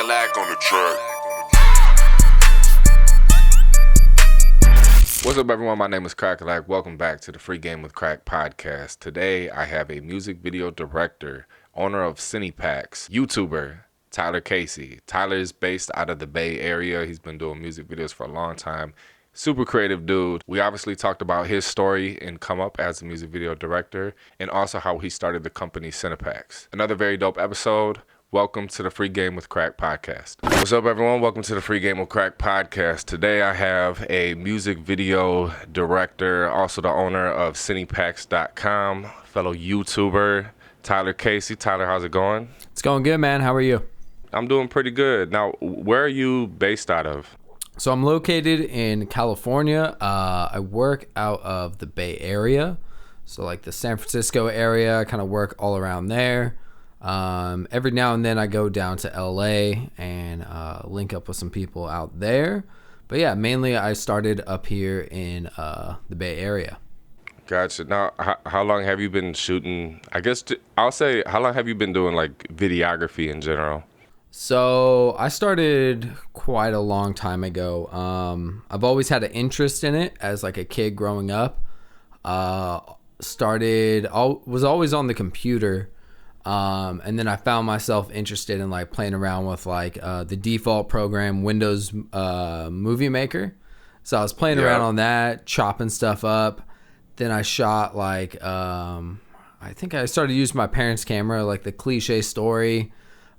Crack on the track. What's up, everyone? My name is Cracka. Welcome back to the Free Game with Crack podcast. Today, I have a music video director, owner of CinePacks, YouTuber, Tyler Casey. Tyler is based out of the Bay Area. He's been doing music videos for a long time. Super creative dude. We obviously talked about his story and come up as a music video director, and also how he started the company CinePacks. Another very dope episode. Welcome to the Free Game with Crack podcast. What's up, everyone? Welcome to the Free Game with Crack podcast. Today I have a music video director, also the owner of CinePacks.com, fellow YouTuber, Tyler Casey. Tyler, how's it going? It's going good, man. How are you? I'm doing pretty good. Now, where are you based out of? So I'm located in California. I work out of the Bay Area. So like the San Francisco area, I kind of work all around there. Every now and then I go down to LA and link up with some people out there. But yeah, mainly I started up here in the Bay Area. Gotcha. Now, how long have you been shooting? I guess I'll say, how long have you been doing like videography in general? So I started quite a long time ago. I've always had an interest in it as like a kid growing up. Was always on the computer. And then I found myself interested in like playing around with like the default program Windows Movie Maker. So I was playing around on that, chopping stuff up. Then I shot like I think I started using my parents' camera, like the cliche story.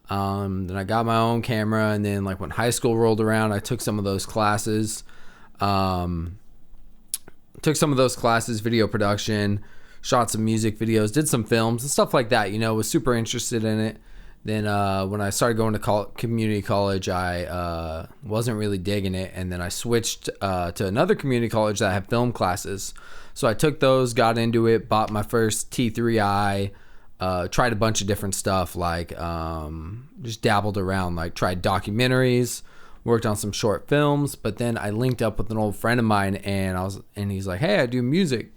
Then I got my own camera, and then like when high school rolled around, I took some of those classes. Video production. Shot some music videos, did some films and stuff like that, was super interested in it. Then when I started going to community college, I wasn't really digging it. And then I switched to another community college that had film classes. So I took those, got into it, bought my first T3i, tried a bunch of different stuff, like just dabbled around, like tried documentaries, worked on some short films. But then I linked up with an old friend of mine, and he's like, hey, I do music.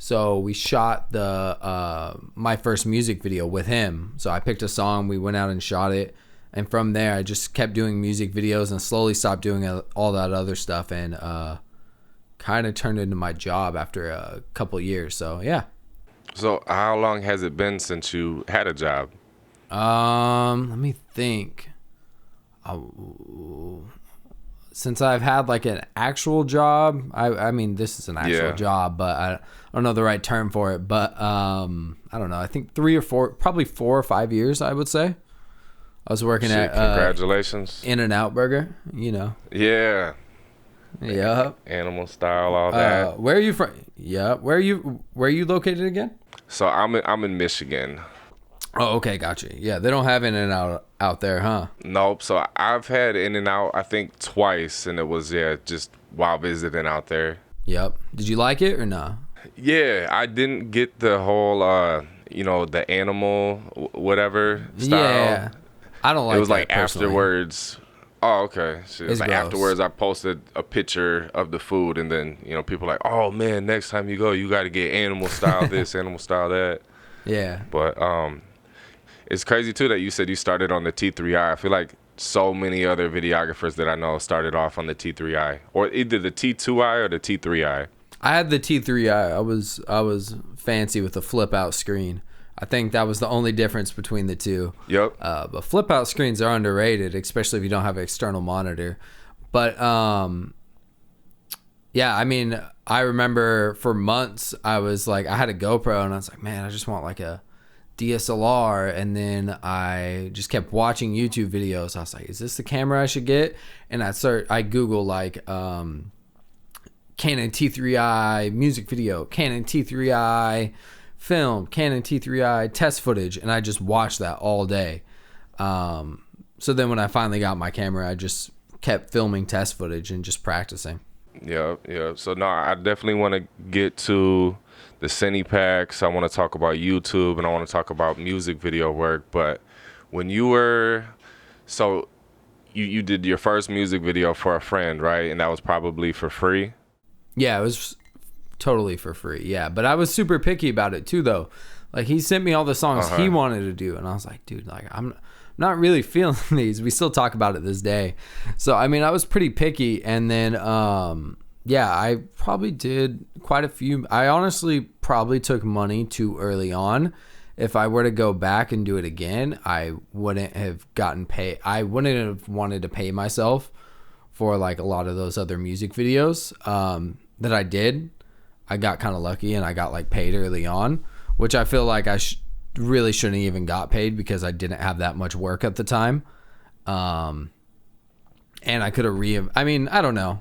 So we shot my first music video with him. So I picked a song, we went out and shot it. And from there, I just kept doing music videos and slowly stopped doing all that other stuff, and kind of turned into my job after a couple years. So, yeah. So how long has it been since you had a job? Let me think. Since I've had like an actual job, I mean, this is an actual job, but I don't know the right term for it. But I don't know. I think 4 or 5 years, I would say. I was working at congratulations, In-N-Out Burger. Yeah. Animal style, all that. Where are you from? Yeah. Where are you located again? So I'm in Michigan. Oh, okay, gotcha. Yeah, they don't have In-N-Out out there, huh? Nope. So I've had In-N-Out, I think, twice, and it was just while visiting out there. Yep. Did you like it or no? Yeah, I didn't get the whole, the animal whatever style. Yeah, I don't like. It was that like personally. Afterwards. Oh, okay. So it was like gross. Afterwards, I posted a picture of the food, and then people were like, oh man, next time you go, you got to get animal style this, animal style that. Yeah. But it's crazy too that you said you started on the T3i. I feel like so many other videographers that I know started off on the T3i, or either the T2i or the T3i. I had the T3i. I was fancy with the flip out screen. I think that was the only difference between the two. Yep. But flip out screens are underrated, especially if you don't have an external monitor. But yeah, I mean, I remember for months I was like, I had a GoPro and I was like, man, I just want like a DSLR. And then I just kept watching YouTube videos. I was like, is this the camera I should get? And I Google like Canon T3i music video, Canon T3i film, Canon T3i test footage, and I just watched that all day. So then when I finally got my camera, I just kept filming test footage and just practicing. Yeah. So no, I definitely want to get to the CinePacks. I want to talk about YouTube, and I want to talk about music video work. But when you were, so you did your first music video for a friend, right? And that was probably for free? Yeah, it was totally for free. Yeah, but I was super picky about it too, though. Like, he sent me all the songs he wanted to do, and I was like, dude, like, I'm not really feeling these. We still talk about it this day. So, I mean, I was pretty picky. And then, yeah, I probably did quite a few. I honestly probably took money too early on. If I were to go back and do it again, I wouldn't have gotten paid. I wouldn't have wanted to pay myself for like a lot of those other music videos that I did. I got kind of lucky and I got like paid early on, which I feel like I really shouldn't even got paid because I didn't have that much work at the time. And I could have I mean, I don't know.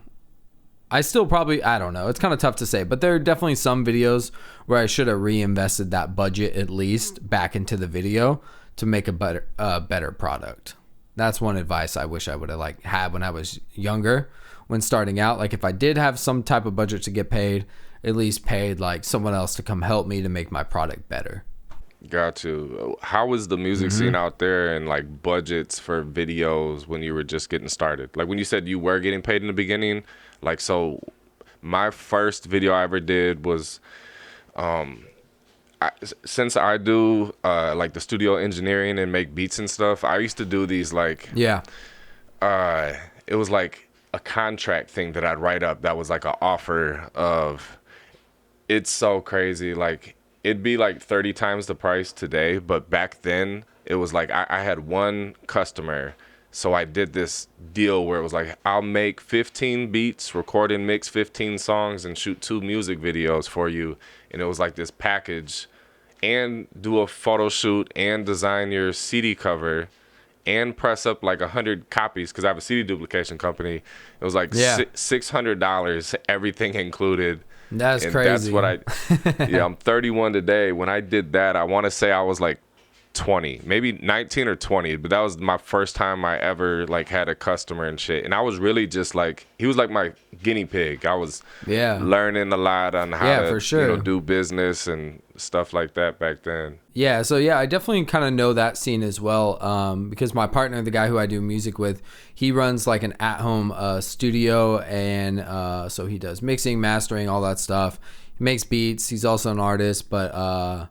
I still probably, I don't know. It's kind of tough to say, but there are definitely some videos where I should have reinvested that budget at least back into the video to make a better product. That's one advice I wish I would have like had when I was younger, when starting out. Like if I did have some type of budget to get paid, at least paid like someone else to come help me to make my product better. Got you. How was the music scene out there and like budgets for videos when you were just getting started? Like when you said you were getting paid in the beginning, like, so my first video I ever did was, since I do like the studio engineering and make beats and stuff, I used to do these like, Yeah. it was like a contract thing that I'd write up that was like an offer of, it's so crazy. Like it'd be like 30 times the price today, but back then it was like I had one customer. So I did this deal where it was like, I'll make 15 beats, record and mix 15 songs, and shoot 2 music videos for you. And it was like this package, and do a photo shoot, and design your CD cover, and press up like 100 copies, because I have a CD duplication company. It was like $600, everything included. That's and crazy. That's what yeah, I'm 31 today. When I did that, I want to say I was like 20, maybe 19 or 20, but that was my first time I ever like had a customer and shit. And I was really just like, he was like my guinea pig. I was learning a lot on how to for sure. do business and stuff like that back then. Yeah, so yeah, I definitely kind of know that scene as well, because my partner, the guy who I do music with, he runs like an at-home studio, and so he does mixing, mastering, all that stuff. He makes beats. He's also an artist, but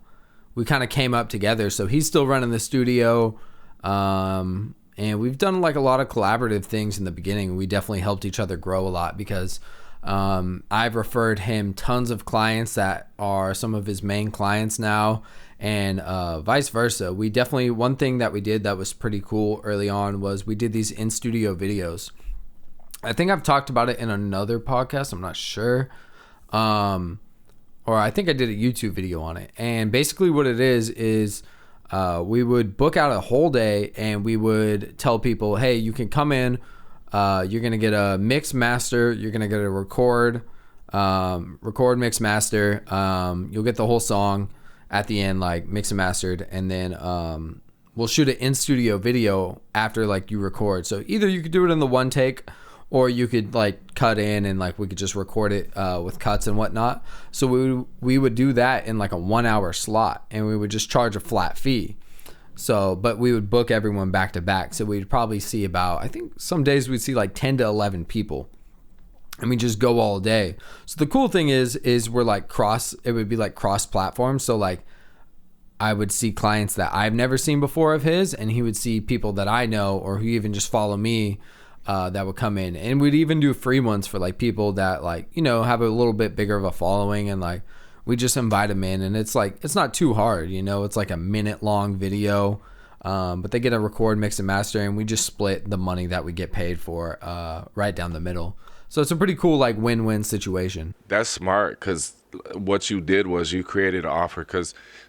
we kind of came up together. So he's still running the studio, and we've done like a lot of collaborative things in the beginning. We definitely helped each other grow a lot because I've referred him tons of clients that are some of his main clients now, and vice versa. We definitely, one thing that we did that was pretty cool early on was we did these in-studio videos. I think I've talked about it in another podcast. I'm not sure. Or I think I did a YouTube video on it. And basically what it is we would book out a whole day, and we would tell people, hey, you can come in, you're going to get a mix master, you're going to get a record, mix master, you'll get the whole song at the end, like mix and mastered, and then we'll shoot an in-studio video after like you record. So either you could do it in the one take, or you could like cut in and like we could just record it with cuts and whatnot. So we would do that in like a 1 hour slot, and we would just charge a flat fee. So, but we would book everyone back to back. So we'd probably see about, I think some days we'd see like 10 to 11 people, and we just go all day. So the cool thing is we're like it would be like cross platform. So like I would see clients that I've never seen before of his, and he would see people that I know or who even just follow me that would come in. And we'd even do free ones for like people that like, have a little bit bigger of a following, and like we just invite them in, and it's like, it's not too hard, it's like a minute long video, but they get a record, mix and master, and we just split the money that we get paid for right down the middle. So it's a pretty cool like win-win situation. That's smart, because what you did was you created an offer.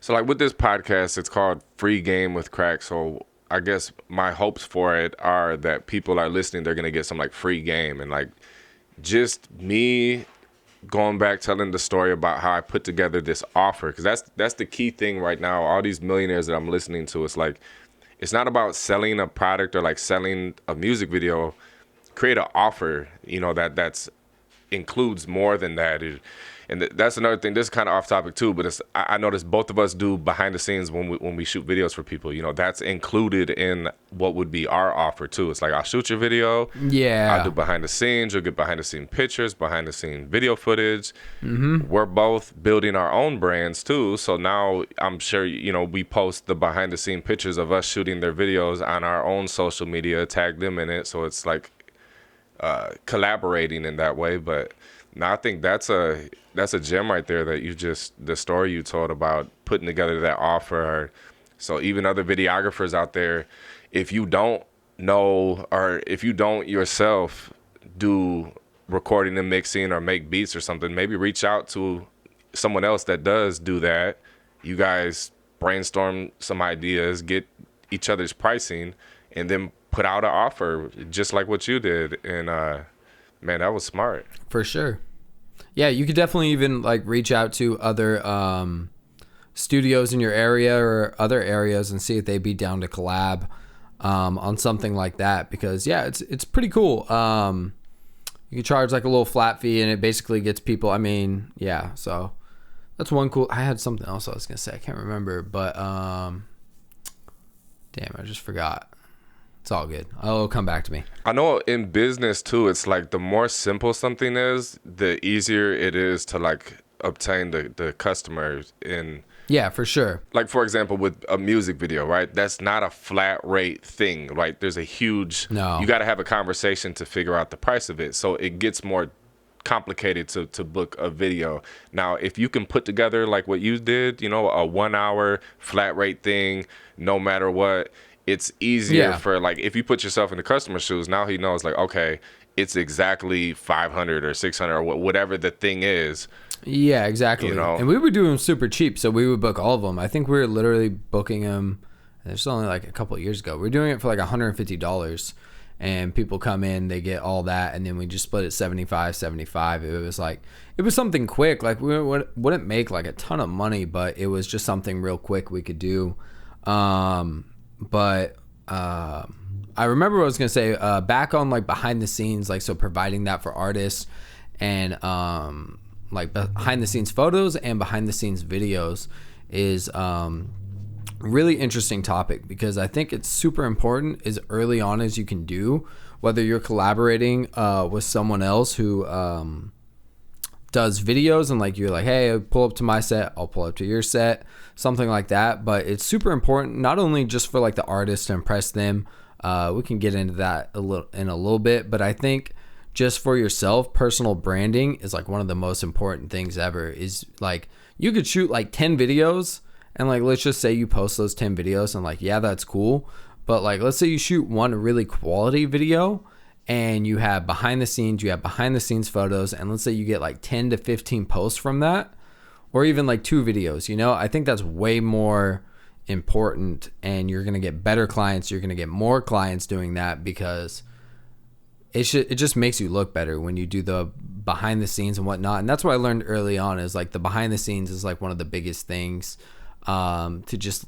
So like with this podcast, it's called Free Game with Crack. So I guess my hopes for it are that people are listening, they're going to get some like free game, and like just me going back, telling the story about how I put together this offer. Because that's the key thing right now. All these millionaires that I'm listening to, it's like, it's not about selling a product or like selling a music video. Create an offer, that's includes more than that. That's another thing. This is kind of off topic too, but I noticed both of us do behind the scenes when we shoot videos for people. You know, that's included in what would be our offer too. It's like, I'll shoot your video. Yeah. I'll do behind the scenes. You'll get behind the scene pictures, behind the scene video footage. We're both building our own brands too. So now I'm sure, you know, we post the behind the scene pictures of us shooting their videos on our own social media, tag them in it. So it's like collaborating in that way. But now I think that's a gem right there, that the story you told about putting together that offer. So even other videographers out there, if you don't know, or if you don't yourself do recording and mixing or make beats or something, maybe reach out to someone else that does do that. You guys brainstorm some ideas, get each other's pricing, and then put out an offer just like what you did. And man, that was smart. For sure. Yeah, you could definitely even like reach out to other studios in your area or other areas and see if they'd be down to collab on something like that, because yeah, it's pretty cool. You can charge like a little flat fee and it basically gets people, I mean, yeah, so that's one cool. I had something else I was gonna say, I can't remember, but damn, I just forgot. It's all good. It'll come back to me. I know in business too, it's like the more simple something is, the easier it is to like obtain the customers in. Yeah, for sure. Like, for example, with a music video, right? That's not a flat rate thing, right? There's a huge, No. You got to have a conversation to figure out the price of it. So it gets more complicated to book a video. Now, if you can put together like what you did, you know, a 1 hour flat rate thing, no matter what, it's easier for, like, if you put yourself in the customer's shoes, now he knows, like, okay, it's exactly 500 or 600 or whatever the thing is. Yeah, exactly. You know? And we would do them super cheap, so we would book all of them. I think we were literally booking them, this was only like a couple of years ago. We were doing it for like $150, and people come in, they get all that, and then we just split it 75. It was like, it was something quick. Like, we wouldn't make like a ton of money, but it was just something real quick we could do. But I remember what I was gonna say, back on like behind the scenes, like, so providing that for artists and like behind the scenes photos and behind the scenes videos is really interesting topic, because I think it's super important as early on as you can do, whether you're collaborating with someone else who does videos and like you're like, hey, pull up to my set, I'll pull up to your set, something like that. But it's super important, not only just for like the artist to impress them, we can get into that in a little bit, but I think just for yourself, personal branding is like one of the most important things ever. Is like, you could shoot like 10 videos and like, let's just say you post those 10 videos and like, yeah, that's cool, but like, let's say you shoot one really quality video and you have behind the scenes photos, and let's say you get like 10 to 15 posts from that, or even like 2 videos, you know, I think that's way more important, and you're going to get better clients. You're going to get more clients doing that, because it just makes you look better when you do the behind the scenes and whatnot. And that's what I learned early on, is like the behind the scenes is like one of the biggest things to just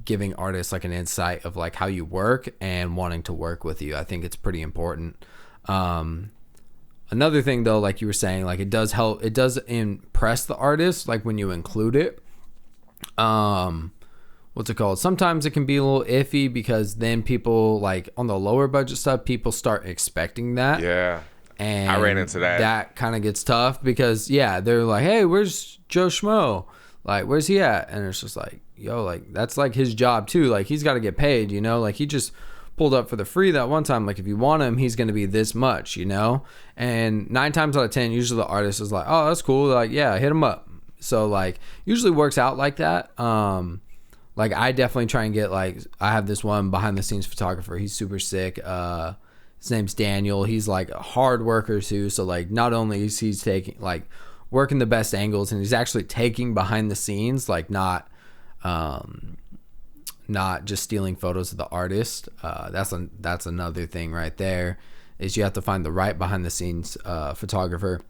giving artists like an insight of like how you work and wanting to work with you. I think it's pretty important. Another thing though, like you were saying, like it does help, it does impress the artist, like when you include it. What's it called? Sometimes it can be a little iffy, because then people, like on the lower budget stuff, people start expecting that. Yeah. And I ran into that. That kind of gets tough, because yeah, they're like, hey, where's Joe Schmo? Like, where's he at? And it's just like, yo, like that's like his job too. Like, he's got to get paid, you know, like he just pulled up for the free that one time. Like, if you want him, he's going to be this much, you know? And 9 times out of 10, usually the artist is like, oh, that's cool. Like, yeah, hit him up. So like, usually works out like that. Like, I definitely try and get, like, I have this one behind the scenes photographer. He's super sick. His name's Daniel. He's like a hard worker too. So like, not only is he's taking, like, working the best angles, and he's actually taking behind the scenes, like not just stealing photos of the artist. That's another thing right there, is you have to find the right behind the scenes photographer.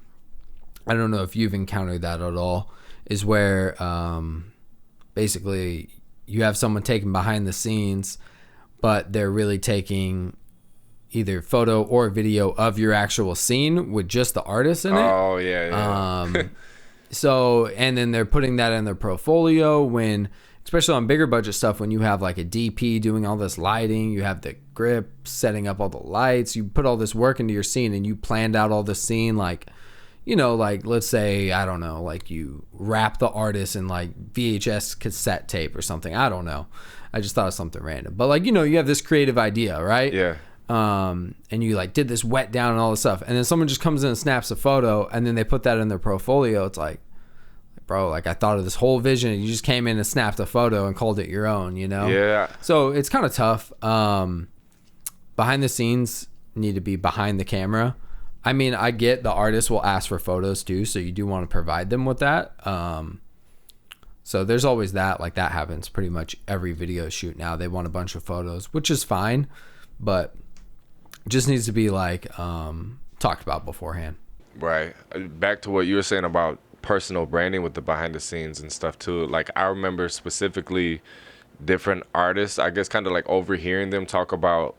I don't know if you've encountered that at all, is where basically you have someone taking behind the scenes, but they're really taking either photo or video of your actual scene with just the artist in it. Oh yeah. So, and then they're putting that in their portfolio when, especially on bigger budget stuff, when you have like a DP doing all this lighting, you have the grip, setting up all the lights, you put all this work into your scene and you planned out all the scene, like, you know, like let's say, I don't know, like you wrap the artist in like VHS cassette tape or something. I don't know. I just thought of something random. But like, you know, you have this creative idea, right? Yeah. And you like did this wet down and all this stuff. And then someone just comes in and snaps a photo and then they put that in their portfolio. It's like, bro, like I thought of this whole vision and you just came in and snapped a photo and called it your own, you know? Yeah. So it's kind of tough. Behind the scenes need to be behind the camera. I mean, I get the artist will ask for photos too, so you do want to provide them with that. So there's always that. Like that happens pretty much every video shoot now. They want a bunch of photos, which is fine, but just needs to be like talked about beforehand. Right. Back to what you were saying about personal branding with the behind the scenes and stuff too. Like I remember specifically different artists, I guess kind of like overhearing them talk about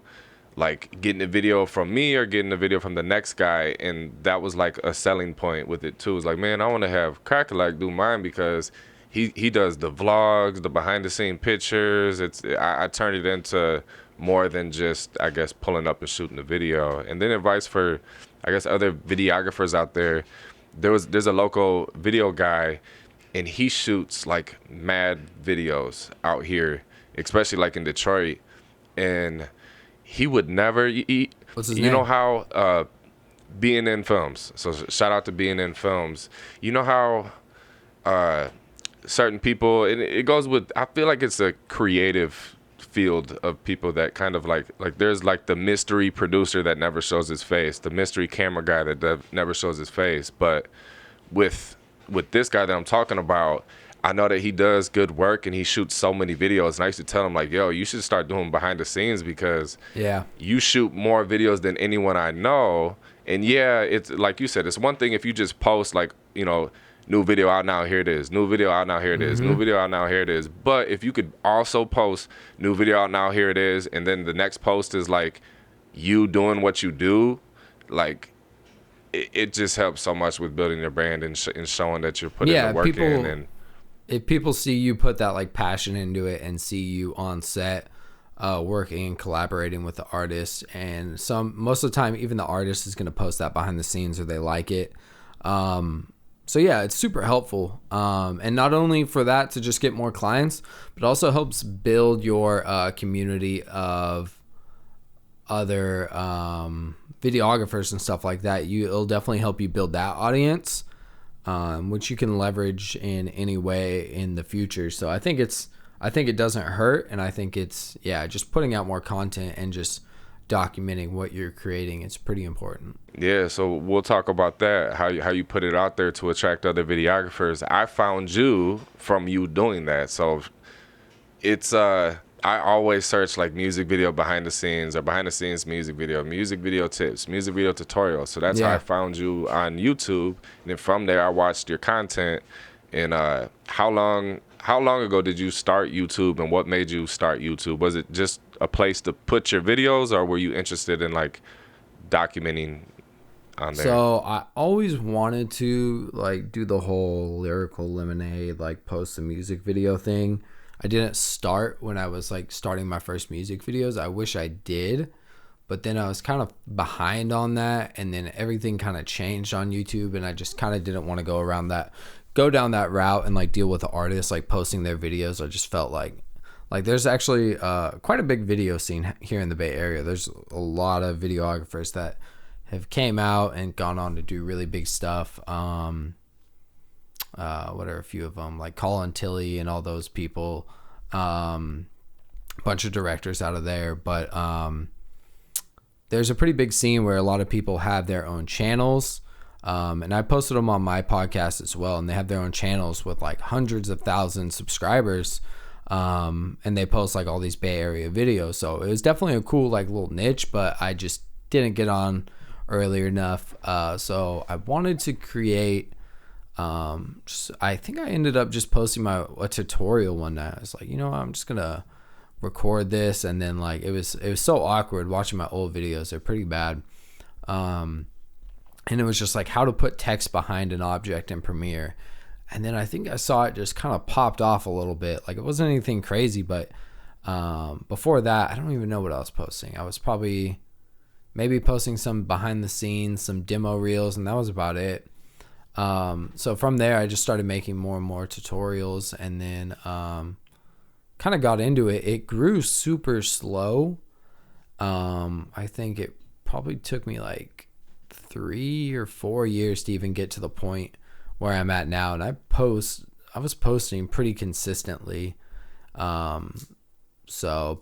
like getting a video from me or getting a video from the next guy, and that was like a selling point with it too. It's like, man, I want to have Cracka like do mine because he does the vlogs, the behind the scene pictures. I turned it into more than just, I guess, pulling up and shooting the video. And then advice for, I guess, other videographers out there. There's a local video guy, and he shoots like mad videos out here, especially like in Detroit. And he would never. What's his you name? know how being in films. So shout out to being in films. You know how certain people, and it goes with. I feel like it's a creative field of people that kind of like there's like the mystery producer that never shows his face, the mystery camera guy that never shows his face. But with this guy that I'm talking about, I know that he does good work and he shoots so many videos, and I used to tell him like, yo, you should start doing behind the scenes because you shoot more videos than anyone I know. And yeah, it's like you said, it's one thing if you just post like, you know, new video out now, here it is. New video out now, here it is. New video out now, here it is. But if you could also post new video out now, here it is, and then the next post is like you doing what you do, like it just helps so much with building your brand and showing that you're putting the work in. And if people see you put that like passion into it and see you on set working and collaborating with the artist, and most of the time even the artist is going to post that behind the scenes or they like it. So yeah, it's super helpful. And not only for that to just get more clients, but also helps build your community of other videographers and stuff like that. It'll definitely help you build that audience, which you can leverage in any way in the future. So I think it doesn't hurt, and I think it's just putting out more content and just documenting what you're creating. It's pretty important. Yeah, so we'll talk about that, how you put it out there to attract other videographers. I found you from you doing that. So it's I always search like music video behind the scenes or behind the scenes music video tips, music video tutorials. So that's how I found you on YouTube. And then from there I watched your content. And how long ago did you start YouTube, and what made you start YouTube? Was it just a place to put your videos, or were you interested in like documenting on there? So I always wanted to like do the whole lyrical lemonade, like post a music video thing. I didn't start when I was like starting my first music videos. I wish I did, but then I was kind of behind on that, and then everything kind of changed on YouTube, and I just kind of didn't want to go down that route and like deal with the artists like posting their videos. I just felt like there's actually quite a big video scene here in the Bay Area. There's a lot of videographers that have came out and gone on to do really big stuff. What are a few of them? Like Colin Tilley and all those people. Bunch of directors out of there. But there's a pretty big scene where a lot of people have their own channels. And I posted them on my podcast as well, and they have their own channels with like hundreds of thousands subscribers. And they post like all these Bay Area videos. So it was definitely a cool like little niche, but I just didn't get on early enough. So I wanted to create, I think I ended up just posting a tutorial one night. I was like, I'm just gonna record this, and then like it was so awkward watching my old videos. They're pretty bad. And it was just like how to put text behind an object in Premiere. And then I think I saw it just kind of popped off a little bit. Like it wasn't anything crazy, but before that, I don't even know what I was posting. I was probably maybe posting some behind the scenes, some demo reels, and that was about it. So from there, I just started making more and more tutorials, and then kind of got into it. It grew super slow. I think it probably took me like 3 or 4 years to even get to the point where I'm at now. And I was posting pretty consistently. But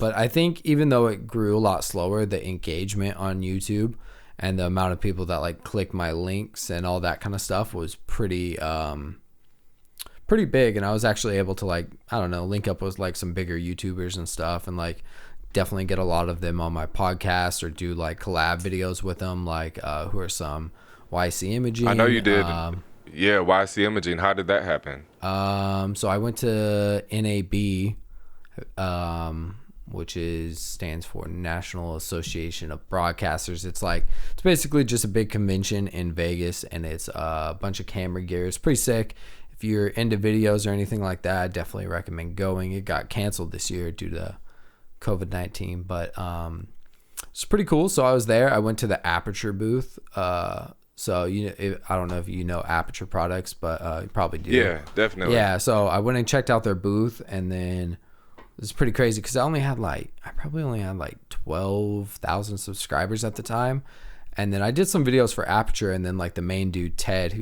I think even though it grew a lot slower, the engagement on YouTube and the amount of people that like click my links and all that kind of stuff was pretty big. And I was actually able to like, I don't know, link up with like some bigger YouTubers and stuff, and like definitely get a lot of them on my podcast or do like collab videos with them, like who are some YC Imaging. I know you did. Yeah, YC Imaging. How did that happen? So I went to NAB, which stands for National Association of Broadcasters. It's basically just a big convention in Vegas, and it's a bunch of camera gear. It's pretty sick. If you're into videos or anything like that, I definitely recommend going. It got canceled this year due to COVID-19, but it's pretty cool. So I was there. I went to the Aperture booth. So I don't know if you know Aperture products, but you probably do. Yeah, definitely. Yeah. So I went and checked out their booth, and then it was pretty crazy because I probably only had like 12,000 subscribers at the time. And then I did some videos for Aperture, and then like the main dude, Ted,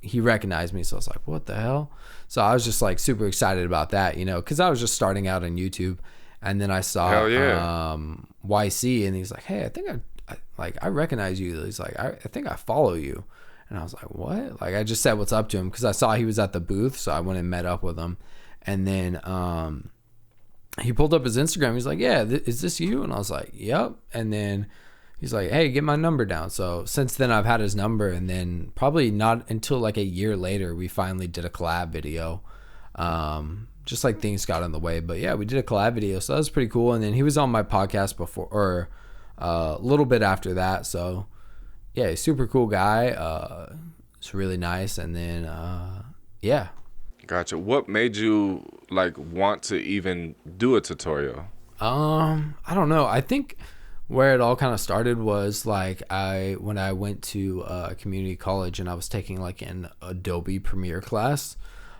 he recognized me. So I was like, what the hell? So I was just like super excited about that, because I was just starting out on YouTube. And then I saw YC, and he's like, hey, I think I recognize you. He's like, I think I follow you. And I was like, what? Like, I just said what's up to him because I saw he was at the booth. So I went and met up with him. And then he pulled up his Instagram. He's like, yeah, is this you? And I was like, yep. And then he's like, hey, get my number down. So since then I've had his number. And then probably not until like a year later, we finally did a collab video. Just like things got in the way, but yeah, we did a collab video, so that was pretty cool. And then he was on my podcast before, or a little bit after that. So yeah, he's a super cool guy. It's really nice. And then yeah. Gotcha. What made you like want to even do a tutorial? I don't know. I think where it all kind of started was like when I went to community college, and I was taking like an Adobe Premiere class.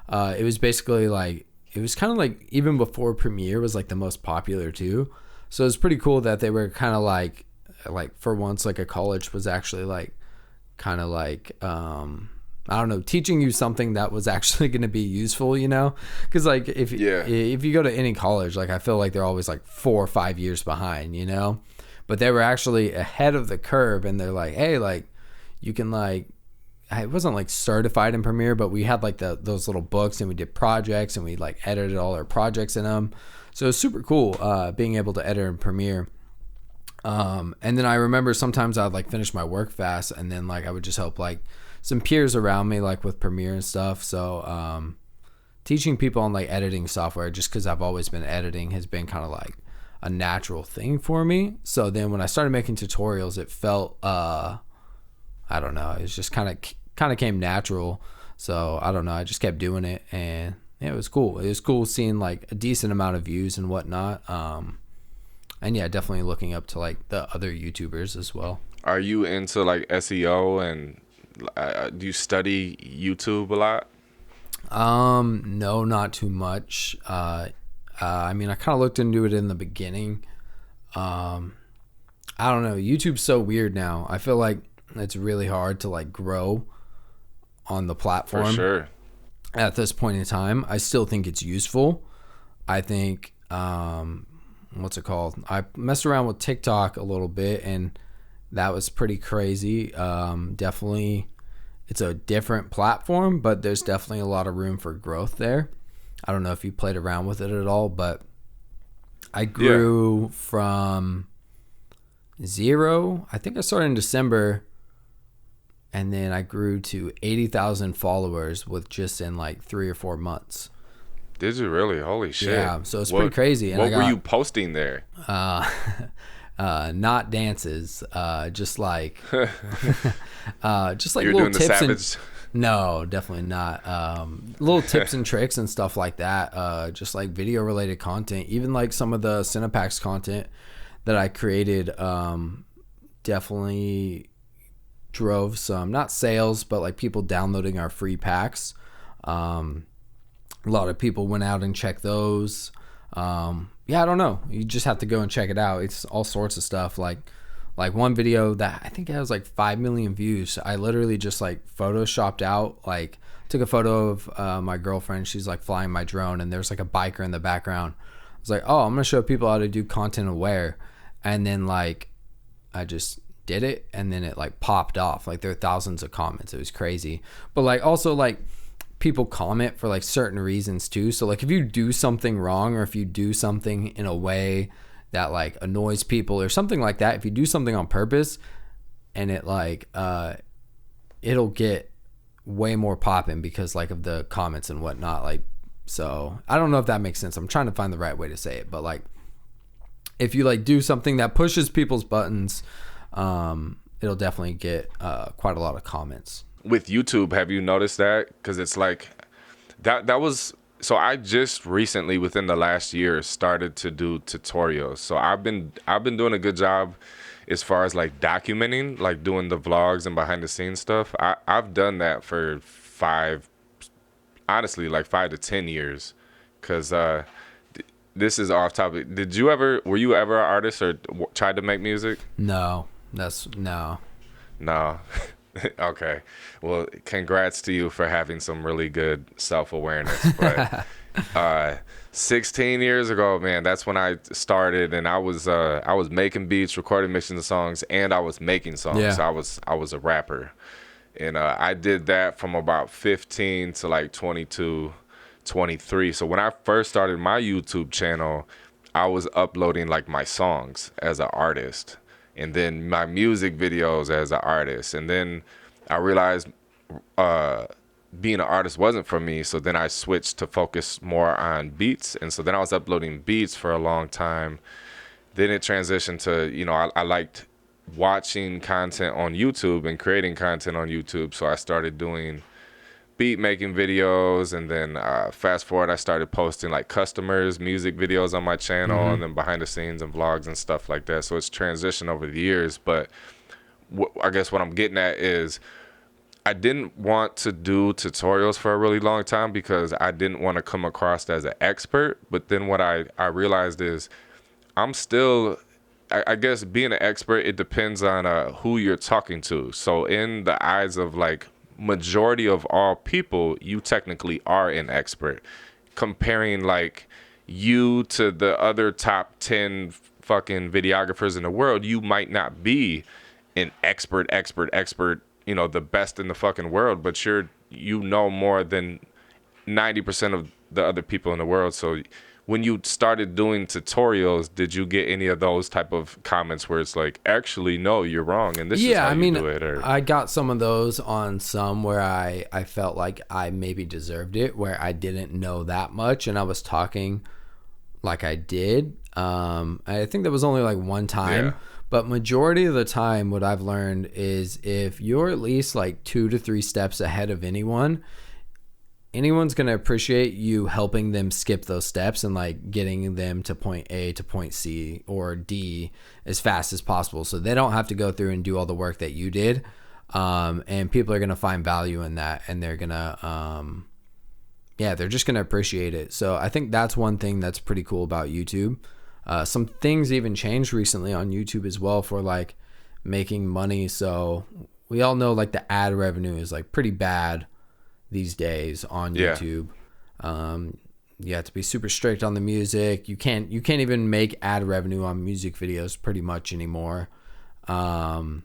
It was basically like, it was kind of like even before Premiere was like the most popular too. So it was pretty cool that they were kind of like for once, like a college was actually like kind of like, I don't know, teaching you something that was actually going to be useful, because like if you go to any college, like I feel like they're always like 4 or 5 years behind, but they were actually ahead of the curve, and they're like, hey, like you can like, I wasn't like certified in Premiere, but we had like those little books, and we did projects, and we like edited all our projects in them. So it was super cool being able to edit in Premiere. And then I remember sometimes I'd like finish my work fast, and then like I would just help like some peers around me like with Premiere and stuff. So teaching people on like editing software, just because I've always been editing, has been kind of like a natural thing for me. So then when I started making tutorials, it felt I don't know, it was just kind of came natural. So I don't know, I just kept doing it, and yeah, it was cool. It was cool seeing like a decent amount of views and whatnot. And yeah, definitely looking up to like the other YouTubers as well. Are you into like SEO, and do you study YouTube a lot? No, not too much. I mean, I kind of looked into it in the beginning. I don't know. YouTube's so weird now. I feel like it's really hard to like grow on the platform. For sure. At this point in time, I still think it's useful. I think, what's it called? I messed around with TikTok a little bit, and that was pretty crazy. Definitely, it's a different platform, but there's definitely a lot of room for growth there. I don't know if you played around with it at all, but I grew from 0. I think I started in December, and then I grew to 80,000 followers in like 3 or 4 months. Did you really? Holy shit. Yeah, so it's pretty crazy. And what were you posting there? Not dances, just like You're little doing the tips savage. No, definitely not. Little tips and tricks and stuff like that. Just like video related content, even like some of the CinePacks content that I created, definitely drove some, not sales, but like people downloading our free packs. A lot of people went out and checked those. Yeah, I don't know. You just have to go and check it out. It's all sorts of stuff. Like one video that I think has like 5 million views. I literally just like photoshopped out, like took a photo of my girlfriend. She's like flying my drone and there's like a biker in the background. I was like, oh, I'm going to show people how to do content aware. And then like I just did it and then it like popped off. Like there are thousands of comments. It was crazy. But like also like people comment for like certain reasons too. So like if you do something wrong or if you do something in a way that like annoys people or something like that, if you do something on purpose and it like it'll get way more popping because like of the comments and whatnot. Like, so I don't know if that makes sense. I'm trying to find the right way to say it, but like if you like do something that pushes people's buttons, it'll definitely get quite a lot of comments. With YouTube, have you noticed that? Because it's like that was, so I just recently within the last year started to do tutorials. So I've been doing a good job as far as like documenting, like doing the vlogs and behind the scenes stuff. I've done that for 5 to 10 years. Because this is off topic. Were you ever an artist or tried to make music? No. No. Okay. Well, congrats to you for having some really good self-awareness. But 16 years ago, man, that's when I started, and I was making beats, recording, mixing the songs, and I was making songs. Yeah. So I was a rapper. And I did that from about 15 to like 22, 23. So when I first started my YouTube channel, I was uploading like my songs as an artist, and then my music videos as an artist. And then I realized being an artist wasn't for me, so then I switched to focus more on beats. And so then I was uploading beats for a long time. Then it transitioned to, you know, I liked watching content on YouTube and creating content on YouTube, so I started doing beat making videos. And then fast forward, I started posting like customers music videos on my channel, and then behind the scenes and vlogs and stuff like that. So it's transitioned over the years. But I guess what I'm getting at is I didn't want to do tutorials for a really long time because I didn't want to come across as an expert. But then what I realized is I'm still, I guess being an expert, it depends on who you're talking to. So in the eyes of like majority of all people, you technically are an expert. Comparing like you to the other top 10 fucking videographers in the world, you might not be an expert, you know, the best in the fucking world, but you know more than 90% of the other people in the world. So when you started doing tutorials, did you get any of those type of comments where it's like, actually, no, you're wrong, and this is how you do it? Or I got some of those on some where I felt like I maybe deserved it, where I didn't know that much, and I was talking like I did. I think that was only like one time. Yeah. But majority of the time, what I've learned is if you're at least like 2 to 3 steps ahead of anyone's going to appreciate you helping them skip those steps and like getting them to point A to point C or D as fast as possible, so they don't have to go through and do all the work that you did. And people are going to find value in that, and they're going to, they're just going to appreciate it. So I think that's one thing that's pretty cool about YouTube. Some things even changed recently on YouTube as well for like making money. So we all know like the ad revenue is like pretty bad these days on YouTube. You have to be super strict on the music. You can't even make ad revenue on music videos pretty much anymore. That's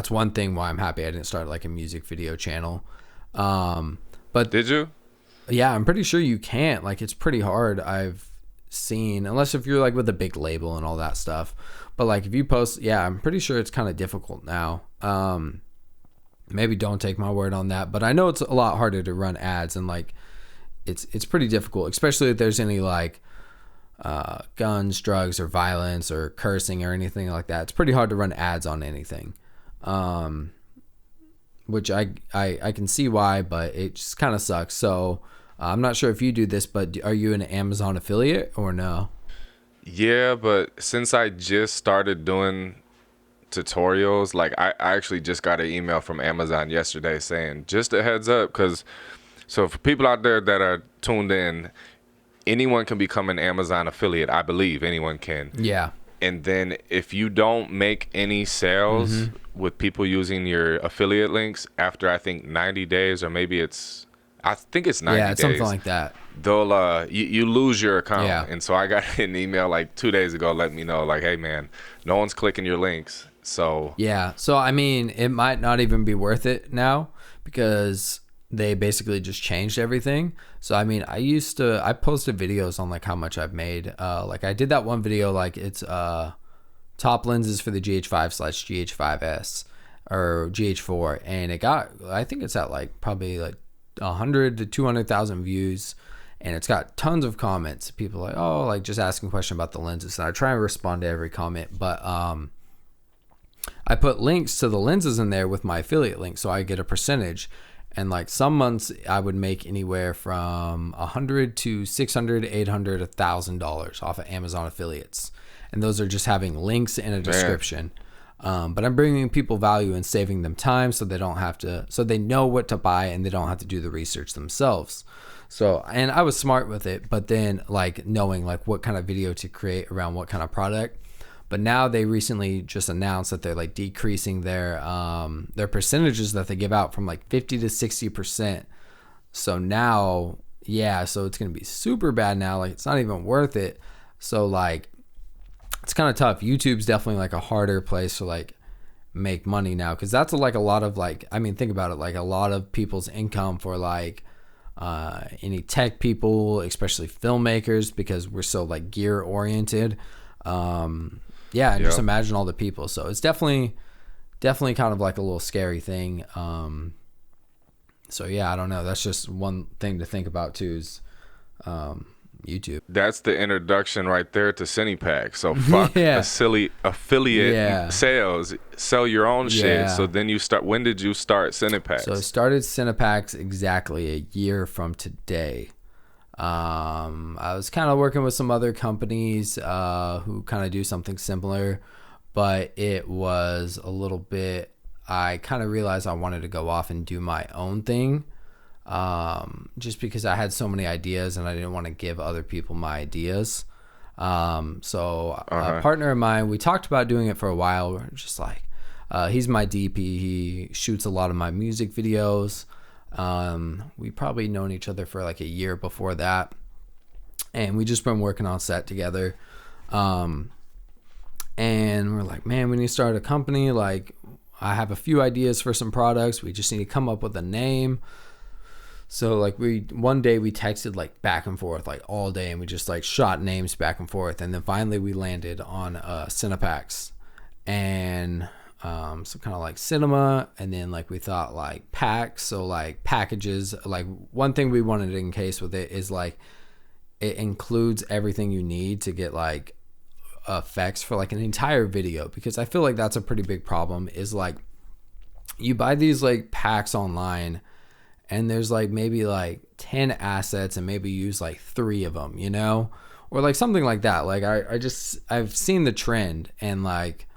one thing why I'm happy I didn't start like a music video channel. But did you? Yeah, I'm pretty sure you can't. Like it's pretty hard. I've seen, unless if you're like with a big label and all that stuff. But like if you post, I'm pretty sure it's kind of difficult now. Maybe don't take my word on that, but I know it's a lot harder to run ads, and like it's pretty difficult, especially if there's any like guns, drugs, or violence or cursing or anything like that. It's pretty hard to run ads on anything, which I can see why, but it just kind of sucks. So I'm not sure if you do this, but are you an Amazon affiliate or no? Yeah, but since I just started doing tutorials, like I actually just got an email from Amazon yesterday saying just a heads up, because so for people out there that are tuned in, anyone can become an Amazon affiliate. I believe anyone can. Yeah. And then if you don't make any sales with people using your affiliate links after, I think 90 days, or maybe I think it's 90 Yeah, days. something like that. They'll you lose your account. Yeah. And so I got an email like 2 days ago letting me know, like, hey man, no one's clicking your links. So Yeah. So I mean, it might not even be worth it now because they basically just changed everything. So I mean, I posted videos on like how much I've made. Like I did that one video, like it's top lenses for the GH5/GH5S or GH4, and it got, I think it's at like probably like 100 to 200,000 views, and it's got tons of comments. People like, oh, like just asking questions about the lenses, and I try and respond to every comment, but I put links to the lenses in there with my affiliate link, so I get a percentage. And like some months I would make anywhere from $100 to $600, $800, $1,000 off of Amazon affiliates, and those are just having links in a description. But I'm bringing people value and saving them time, so they don't have to, so they know what to buy and they don't have to do the research themselves. So, and I was smart with it, but then like knowing like what kind of video to create around what kind of product. But now they recently just announced that they're like decreasing their percentages that they give out from like 50 to 60%. So now, yeah, so it's gonna be super bad now. Like it's not even worth it. So like it's kind of tough. YouTube's definitely like a harder place to like make money now, because that's like a lot of like, I mean, think about it, like a lot of people's income for like any tech people, especially filmmakers, because we're so like gear oriented. Yeah, and just imagine all the people. So it's definitely kind of like a little scary thing. So yeah, I don't know. That's just one thing to think about too, is YouTube. that's the introduction right there to CinePacks. So fuck Yeah. a silly affiliate Yeah. sales. Sell your own shit. Yeah. So then you start. When did you start CinePacks? So I started CinePacks exactly a year from today. I was kind of working with some other companies who kind of do something similar, but it was a little bit, I kind of realized I wanted to go off and do my own thing, just because I had so many ideas and I didn't want to give other people my ideas. So a partner of mine, we talked about doing it for a while. We're just like, he's my DP. He shoots a lot of my music videos. We probably known each other for like a year before that, and we just been working on set together. And we're like, man, we need to start a company. Like, I have a few ideas for some products. We just need to come up with a name. So like one day we texted like back and forth like all day, and we just like shot names back and forth, and then finally we landed on CinePacks, and so kind of like cinema, and then like we thought like packs, so like packages. Like one thing we wanted to encase with it is like it includes everything you need to get like effects for like an entire video, because I feel like that's a pretty big problem, is like you buy these like packs online and there's like maybe like 10 assets and maybe use like 3 of them, you know, or like something like that. Like I've seen the trend, and like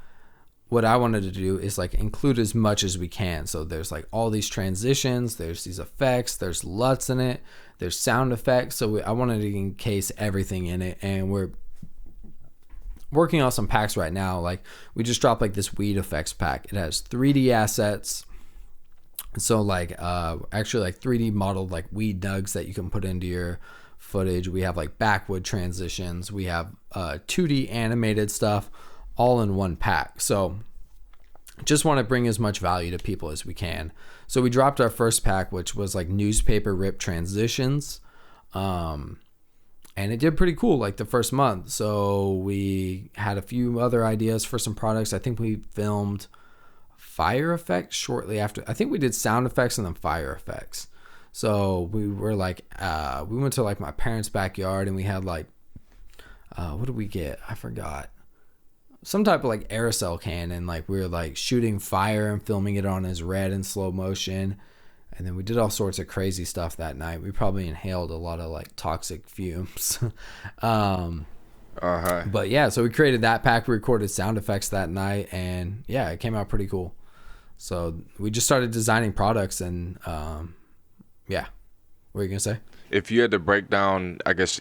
what I wanted to do is like include as much as we can. So there's like all these transitions, there's these effects, there's LUTs in it, there's sound effects. So I wanted to encase everything in it, and we're working on some packs right now. Like we just dropped like this weed effects pack. It has 3D assets. So like actually like 3D modeled like weed nugs that you can put into your footage. We have like backwood transitions. We have 2D animated stuff all in one pack. So just want to bring as much value to people as we can. So we dropped our first pack, which was like newspaper rip transitions. And it did pretty cool like the first month. So we had a few other ideas for some products. I think we filmed fire effects shortly after. I think we did sound effects and then fire effects. So we were like, we went to like my parents' backyard, and we had like, what did we get? I forgot. Some type of like aerosol can, and like we were like shooting fire and filming it on his red in slow motion. And then we did all sorts of crazy stuff that night. We probably inhaled a lot of like toxic fumes. But yeah, so we created that pack, we recorded sound effects that night, and yeah, it came out pretty cool. So we just started designing products, and yeah. What were you gonna say? If you had to break down, I guess,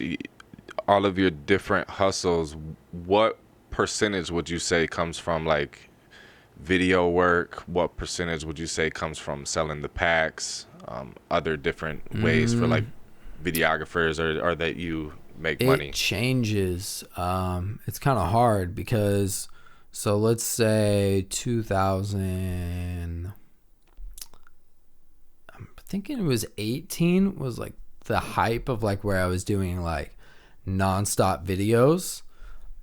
all of your different hustles, what percentage would you say comes from like video work? What percentage would you say comes from selling the packs? Other different ways for like videographers, or that you make money? It changes. It's kind of hard because, so let's say 2000, I'm thinking it was 18 was like the hype of like where I was doing like nonstop videos,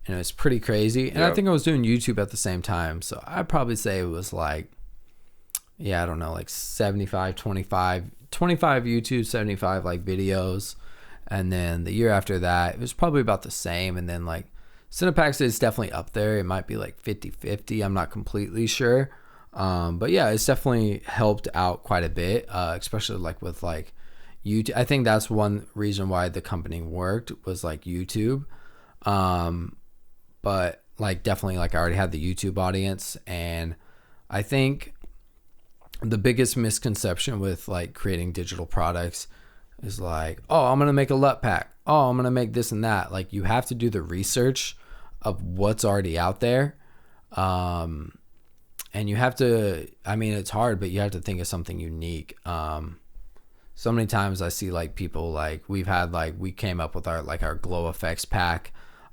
and it was pretty crazy. And I think I was doing YouTube at the same time. So I'd probably say it was like, yeah, I don't know, like 75, 25 YouTube, 75 like videos. And then the year after that, it was probably about the same. And then like CinePacks is definitely up there. It might be like 50-50. I'm not completely sure. But yeah, it's definitely helped out quite a bit, especially like with like YouTube. I think that's one reason why the company worked, was like YouTube. But like definitely like I already had the YouTube audience. And I think the biggest misconception with like creating digital products is like, oh, I'm going to make a LUT pack. Oh, I'm going to make this and that. Like you have to do the research of what's already out there. And you have to, I mean, it's hard, but you have to think of something unique. So many times I see like people like we came up with our glow effects pack.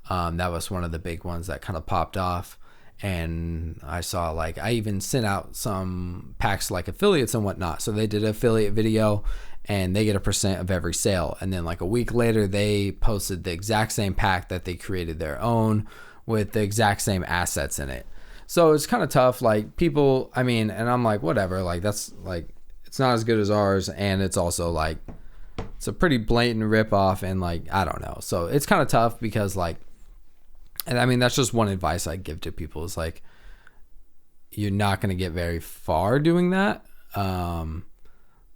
That was one of the big ones that kind of popped off. And I saw like, I even sent out some packs like affiliates and whatnot. So they did an affiliate video and they get a % of every sale. And then like a week later, they posted the exact same pack that they created their own with the exact same assets in it. So it's kind of tough. Like people, I mean, and I'm like, whatever, like that's like, it's not as good as ours. And it's also like, it's a pretty blatant ripoff. And like, I don't know. So it's kind of tough because like, and I mean, that's just one advice I give to people is like, you're not going to get very far doing that.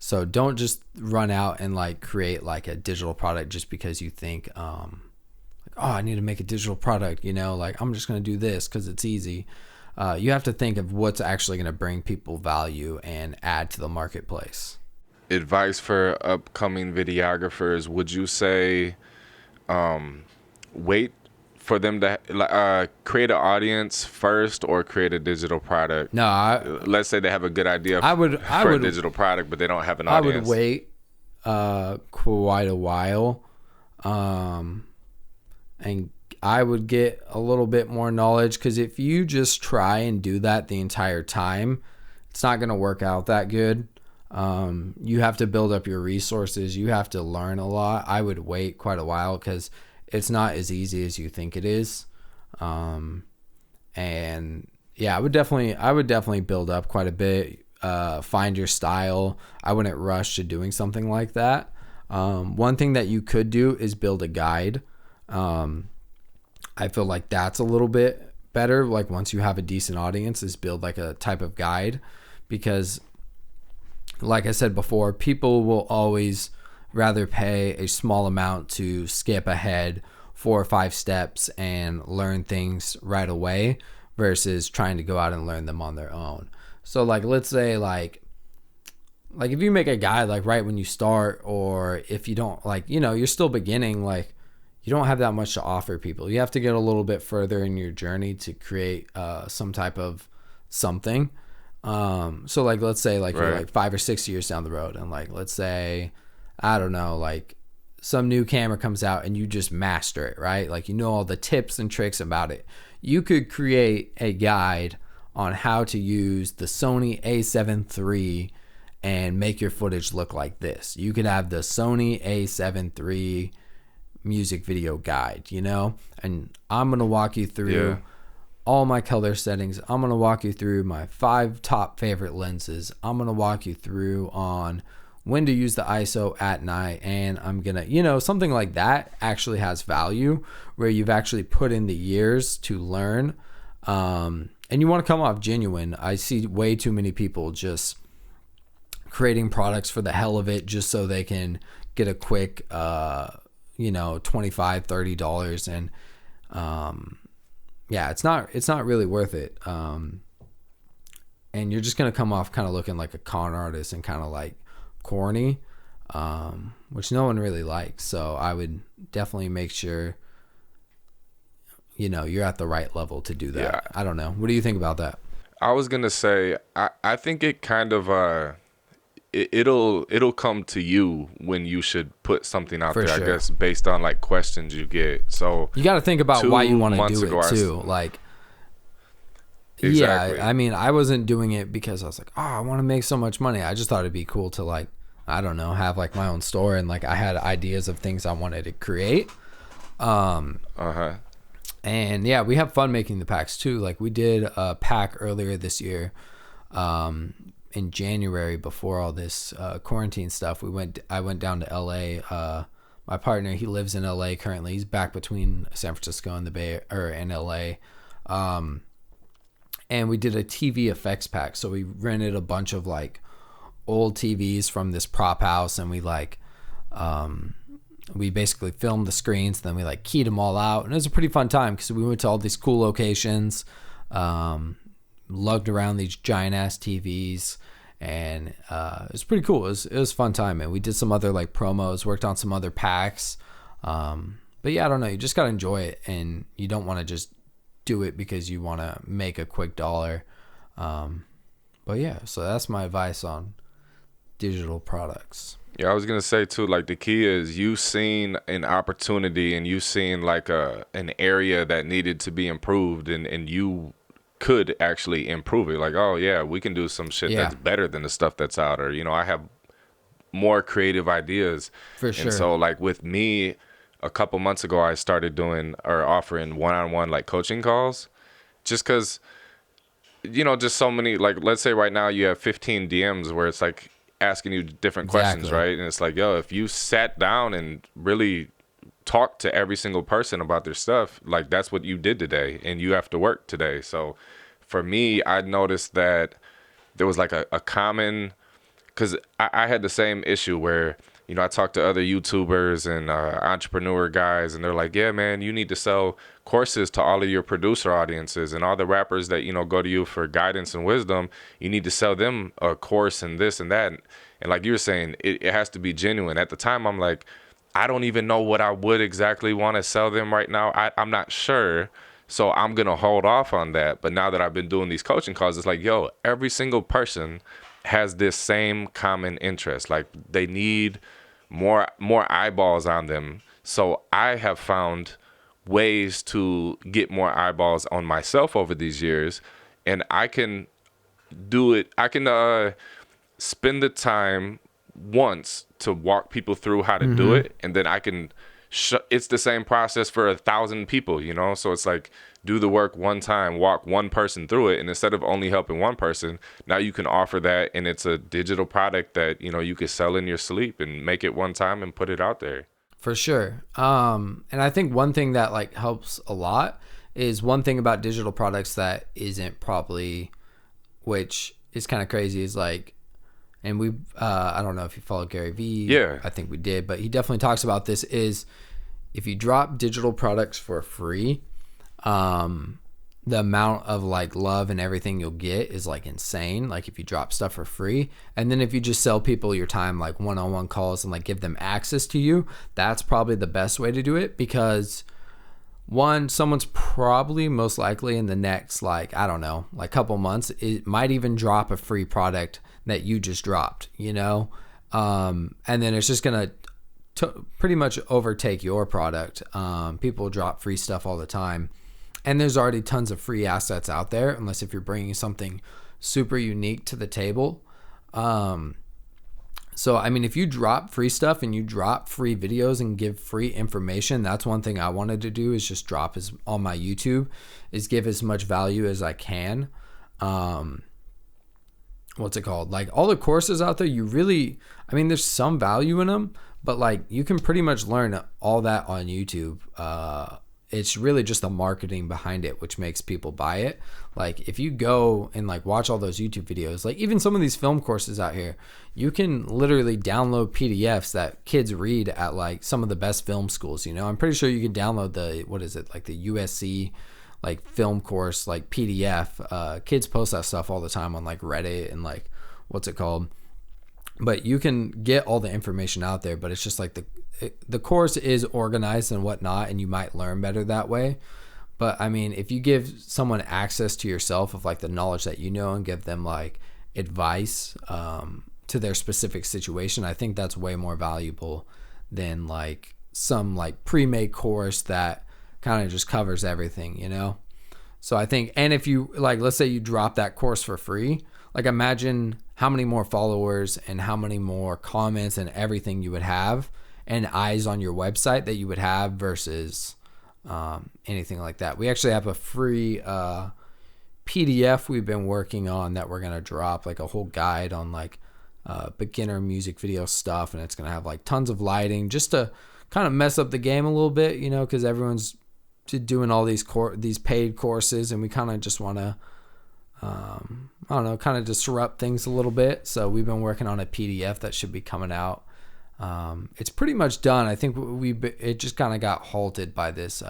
So don't just run out and like create like a digital product just because you think, like, oh, I need to make a digital product, you know, like I'm just going to do this because it's easy. You have to think of what's actually going to bring people value and add to the marketplace. Advice for upcoming videographers: would you say wait for them to create an audience first, or create a digital product? No, let's say they have a good idea for a digital product, but they don't have an audience. I would wait quite a while, and I would get a little bit more knowledge, because if you just try and do that the entire time, it's not going to work out that good. You have to build up your resources. You have to learn a lot. I would wait quite a while because it's not as easy as you think it is. And yeah, I would definitely build up quite a bit. Find your style. I wouldn't rush to doing something like that. One thing that you could do is build a guide. I feel like that's a little bit better. Like once you have a decent audience, is build like a type of guide, because like I said before, people will always rather pay a small amount to skip ahead 4 or 5 steps and learn things right away versus trying to go out and learn them on their own. So like, let's say like if you make a guide like right when you start, or if you don't, like, you know, you're still beginning, like you don't have that much to offer people. You have to get a little bit further in your journey to create some type of something. So like, let's say like you're like 5 or 6 years down the road, and like, let's say, I don't know, like some new camera comes out and you just master it, right? Like, you know all the tips and tricks about it. You could create a guide on how to use the Sony A7 III and make your footage look like this. You could have the Sony A7 III music video guide, you know? And I'm going to walk you through all my color settings. I'm going to walk you through my 5 top favorite lenses. I'm going to walk you through on when to use the ISO at night, and I'm gonna, you know, something like that actually has value where you've actually put in the years to learn, and you want to come off genuine. I see way too many people just creating products for the hell of it just so they can get a quick you know, $25-$30, and yeah, it's not really worth it, and you're just gonna come off kind of looking like a con artist and kind of like corny, which no one really likes. So I would definitely make sure, you know, you're at the right level to do that. Yeah. I don't know, what do you think about that? I was gonna say, I think it kind of it'll come to you when you should put something out For there. sure. I guess based on like questions you get. So You got to think about why you want to do ago, it too. Like, Exactly. yeah, I mean, I wasn't doing it because I was like, oh, I want to make so much money. I just thought it'd be cool to, like, I don't know, have like my own store, and like I had ideas of things I wanted to create. And yeah, we have fun making the packs too. Like, we did a pack earlier this year, in January, before all this quarantine stuff. I went down to LA. My partner, he lives in LA currently. He's back between San Francisco and and LA. And we did a TV effects pack. So we rented a bunch of like old TVs from this prop house, and we like we basically filmed the screens, then we like keyed them all out, and it was a pretty fun time because we went to all these cool locations, lugged around these giant ass TVs, and it was pretty cool. It was a fun time, and we did some other like promos, worked on some other packs. But yeah, I don't know, you just gotta enjoy it, and you don't want to just do it because you want to make a quick dollar. But yeah, so that's my advice on digital products. Yeah, I was gonna say too, like the key is you seen an opportunity, and you seen like an area that needed to be improved, and you could actually improve it. Like, oh yeah, we can do some shit that's better than the stuff that's out, or, you know, I have more creative ideas. For sure. And so like with me, a couple months ago, I started doing or offering one-on-one like coaching calls, just because, you know, just so many, like, let's say right now you have 15 DMs where it's like asking you different questions, right? And it's like, yo, if you sat down and really talked to every single person about their stuff, like that's what you did today, and you have to work today. So for me, I noticed that there was like a common, because I had the same issue where, you know, I talked to other YouTubers and entrepreneur guys, and they're like, yeah, man, you need to sell courses to all of your producer audiences and all the rappers that, you know, go to you for guidance and wisdom. You need to sell them a course and this and that. And like you were saying, it has to be genuine. At the time, I'm like, I don't even know what I would exactly want to sell them right now. I'm not sure. So I'm going to hold off on that. But now that I've been doing these coaching calls, it's like, yo, every single person has this same common interest. Like, they need more eyeballs on them. So I have found ways to get more eyeballs on myself over these years, and I can do it. I can spend the time once to walk people through how to do it, and then I can it's the same process for 1,000 people, you know? So it's like, do the work one time, walk one person through it, and instead of only helping one person, now you can offer that, and it's a digital product that, you know, you could sell in your sleep and make it one time and put it out there. For sure. And I think one thing that like helps a lot is one thing about digital products that isn't probably, which is kind of crazy, is like, and we, I don't know if you follow Gary Vee. Yeah. I think we did, but he definitely talks about this, is if you drop digital products for free, the amount of like love and everything you'll get is like insane. Like if you drop stuff for free, and then if you just sell people your time, like one-on-one calls, and like give them access to you, that's probably the best way to do it, because one, someone's probably most likely in the next, like, I don't know, like couple months, it might even drop a free product that you just dropped, you know? And then it's just going to pretty much overtake your product. People drop free stuff all the time, and there's already tons of free assets out there, unless if you're bringing something super unique to the table. So, I mean, if you drop free stuff and you drop free videos and give free information, that's one thing I wanted to do, is just drop on my YouTube, is give as much value as I can. what's it called? Like all the courses out there, I mean, there's some value in them, but like you can pretty much learn all that on YouTube. It's really just the marketing behind it, which makes people buy it. Like if you go and like watch all those YouTube videos, like even some of these film courses out here, you can literally download PDFs that kids read at like some of the best film schools. You know, I'm pretty sure you can download like the USC like film course, like PDF. Kids post that stuff all the time on like Reddit and like, what's it called? But you can get all the information out there, but it's just like the course is organized and whatnot, and you might learn better that way. But I mean, if you give someone access to yourself of like the knowledge that you know and give them like advice to their specific situation, I think that's way more valuable than like some like pre-made course that kind of just covers everything, you know? So I think, and if you like, let's say you drop that course for free, like imagine how many more followers and how many more comments and everything you would have and eyes on your website that you would have versus anything like that. We actually have a free PDF we've been working on that we're going to drop, like a whole guide on like beginner music video stuff. And it's going to have like tons of lighting just to kind of mess up the game a little bit, you know, because everyone's doing all these paid courses, and we kind of just want to I don't know, kind of disrupt things a little bit. So we've been working on a PDF that should be coming out. It's pretty much done. I think it just kind of got halted by this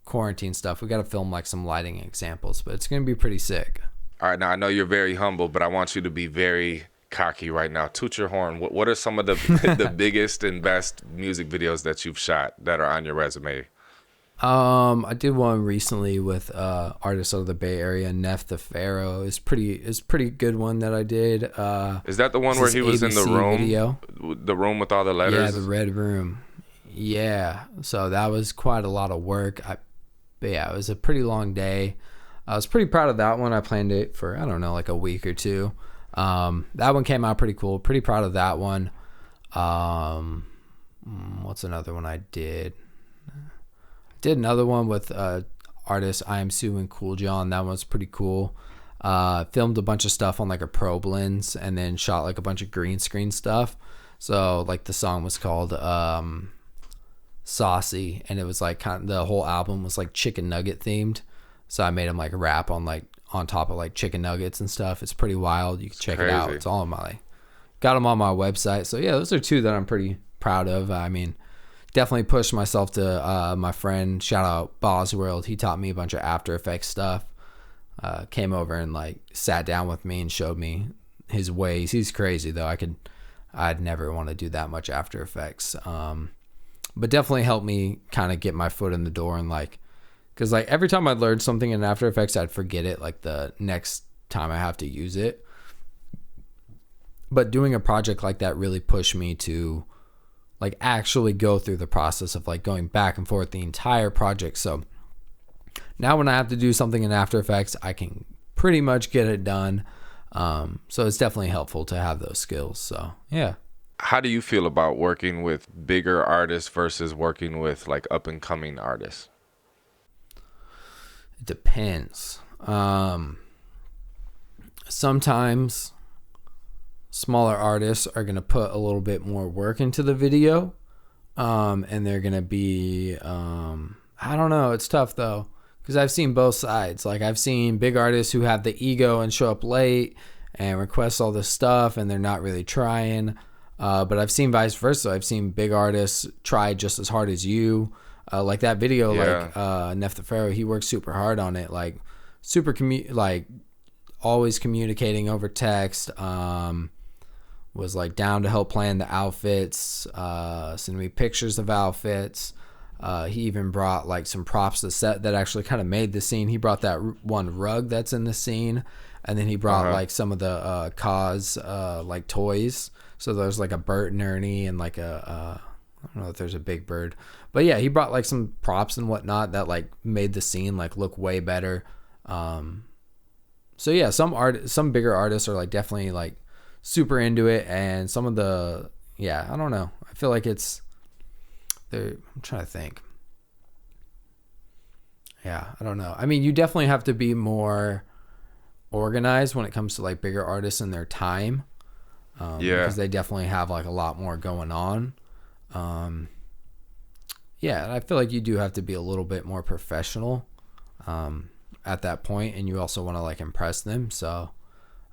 quarantine stuff. We got to film like some lighting examples, but it's going to be pretty sick. All right, now I know you're very humble, but I want you to be very cocky right now. Toot your horn. What are some of the the biggest and best music videos that you've shot that are on your resume? I did one recently with artist out of the Bay Area, Neff the Pharaoh. It's pretty good one that I did. Is that the one where he was in the room? Video. The room with all the letters? Yeah, the red room. Yeah. So that was quite a lot of work. But yeah, it was a pretty long day. I was pretty proud of that one. I planned it for, I don't know, like a week or two. That one came out pretty cool. Pretty proud of that one. What's another one I did? Did another one with artist I Am Sue and Cool John. That one's pretty cool. Filmed a bunch of stuff on like a probe lens and then shot like a bunch of green screen stuff. So like the song was called Saucy, and it was like kind of, the whole album was like chicken nugget themed. So I made him like rap on top of like chicken nuggets and stuff. It's pretty wild. You can check it out. It's all on got them on my website. So yeah, those are two that I'm pretty proud of. I mean, definitely pushed myself to my friend, shout out Bosworld. He taught me a bunch of After Effects stuff. Came over and like sat down with me and showed me his ways. He's crazy though. I'd never want to do that much After Effects. But definitely helped me kind of get my foot in the door, and like, cause like every time I'd learn something in After Effects, I'd forget it like the next time I have to use it. But doing a project like that really pushed me to like actually go through the process of like going back and forth the entire project. So now when I have to do something in After Effects, I can pretty much get it done. So it's definitely helpful to have those skills. So yeah. How do you feel about working with bigger artists versus working with like up and coming artists? It depends. Sometimes smaller artists are going to put a little bit more work into the video. And they're going to be, I don't know. It's tough though, because I've seen both sides. Like I've seen big artists who have the ego and show up late and request all this stuff, and they're not really trying. But I've seen vice versa. I've seen big artists try just as hard as you. Like that video, like Neff the Pharaoh, he works super hard on it. Like like always communicating over text. Was like down to help plan the outfits, send me pictures of outfits. He even brought like some props to the set that actually kind of made the scene. He brought that one rug that's in the scene, and then he brought like some of the cause like toys. So there's like a Bert and Ernie and like I don't know if there's a big bird, but yeah, he brought like some props and whatnot that like made the scene like look way better. So yeah, some bigger artists are like definitely like super into it, and some of the, I don't know. I feel like I'm trying to think. Yeah, I don't know. I mean, you definitely have to be more organized when it comes to like bigger artists and their time, Yeah. because they definitely have like a lot more going on. Yeah, and I feel like you do have to be a little bit more professional at that point, and you also want to like impress them. So,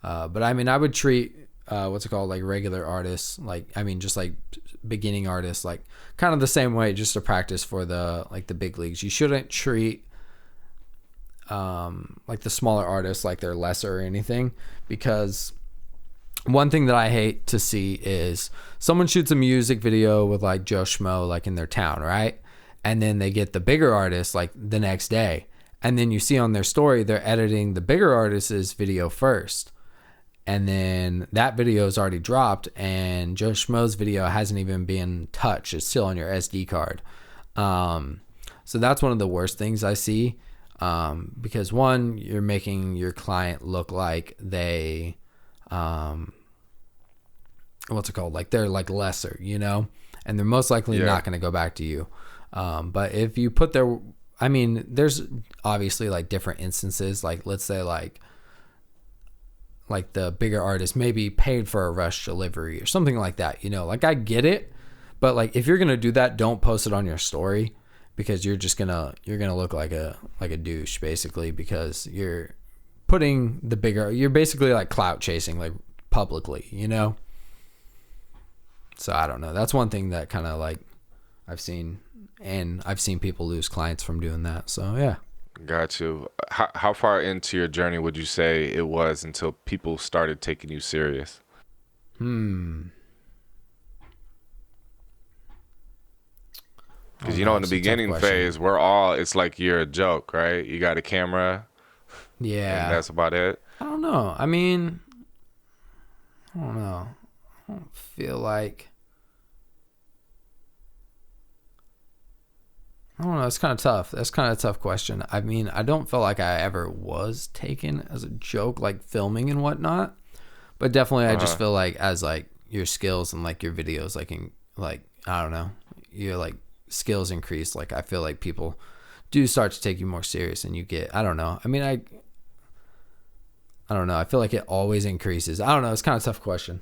but I mean, I would treat what's it called, like regular artists, like I mean, just like beginning artists, like kind of the same way, just to practice for the like the big leagues. You shouldn't treat like the smaller artists like they're lesser or anything, because one thing that I hate to see is someone shoots a music video with like Joe Schmo like in their town, right? And then they get the bigger artist like the next day. And then you see on their story they're editing the bigger artist's video first. And then that video is already dropped and Joe Schmo's video hasn't even been touched. It's still on your SD card. So that's one of the worst things I see. Because one, you're making your client look like they what's it called, like they're like lesser, you know, and they're most likely not going to go back to you. But if you put their, I mean, there's obviously like different instances, like let's say like the bigger artist maybe paid for a rush delivery or something like that, you know, like I get it, but like if you're going to do that, don't post it on your story, because you're gonna look like a douche basically, because you're basically like clout chasing like publicly, you know. So I don't know. That's one thing that kind of like I've seen people lose clients from doing that. So yeah. Got you. How far into your journey would you say it was until people started taking you serious? Because, you know, in the beginning phase, it's like you're a joke, right? You got a camera. Yeah. And that's about it. I don't know. I mean, I don't know. I don't feel like, I don't know. It's kind of tough. That's kind of a tough question. I mean, I don't feel like I ever was taken as a joke, like filming and whatnot. But definitely, I just feel like as like your skills and like your videos, I don't know, your like skills increase. Like I feel like people do start to take you more serious, and you get, I don't know. I mean, I don't know. I feel like it always increases. I don't know. It's kind of a tough question.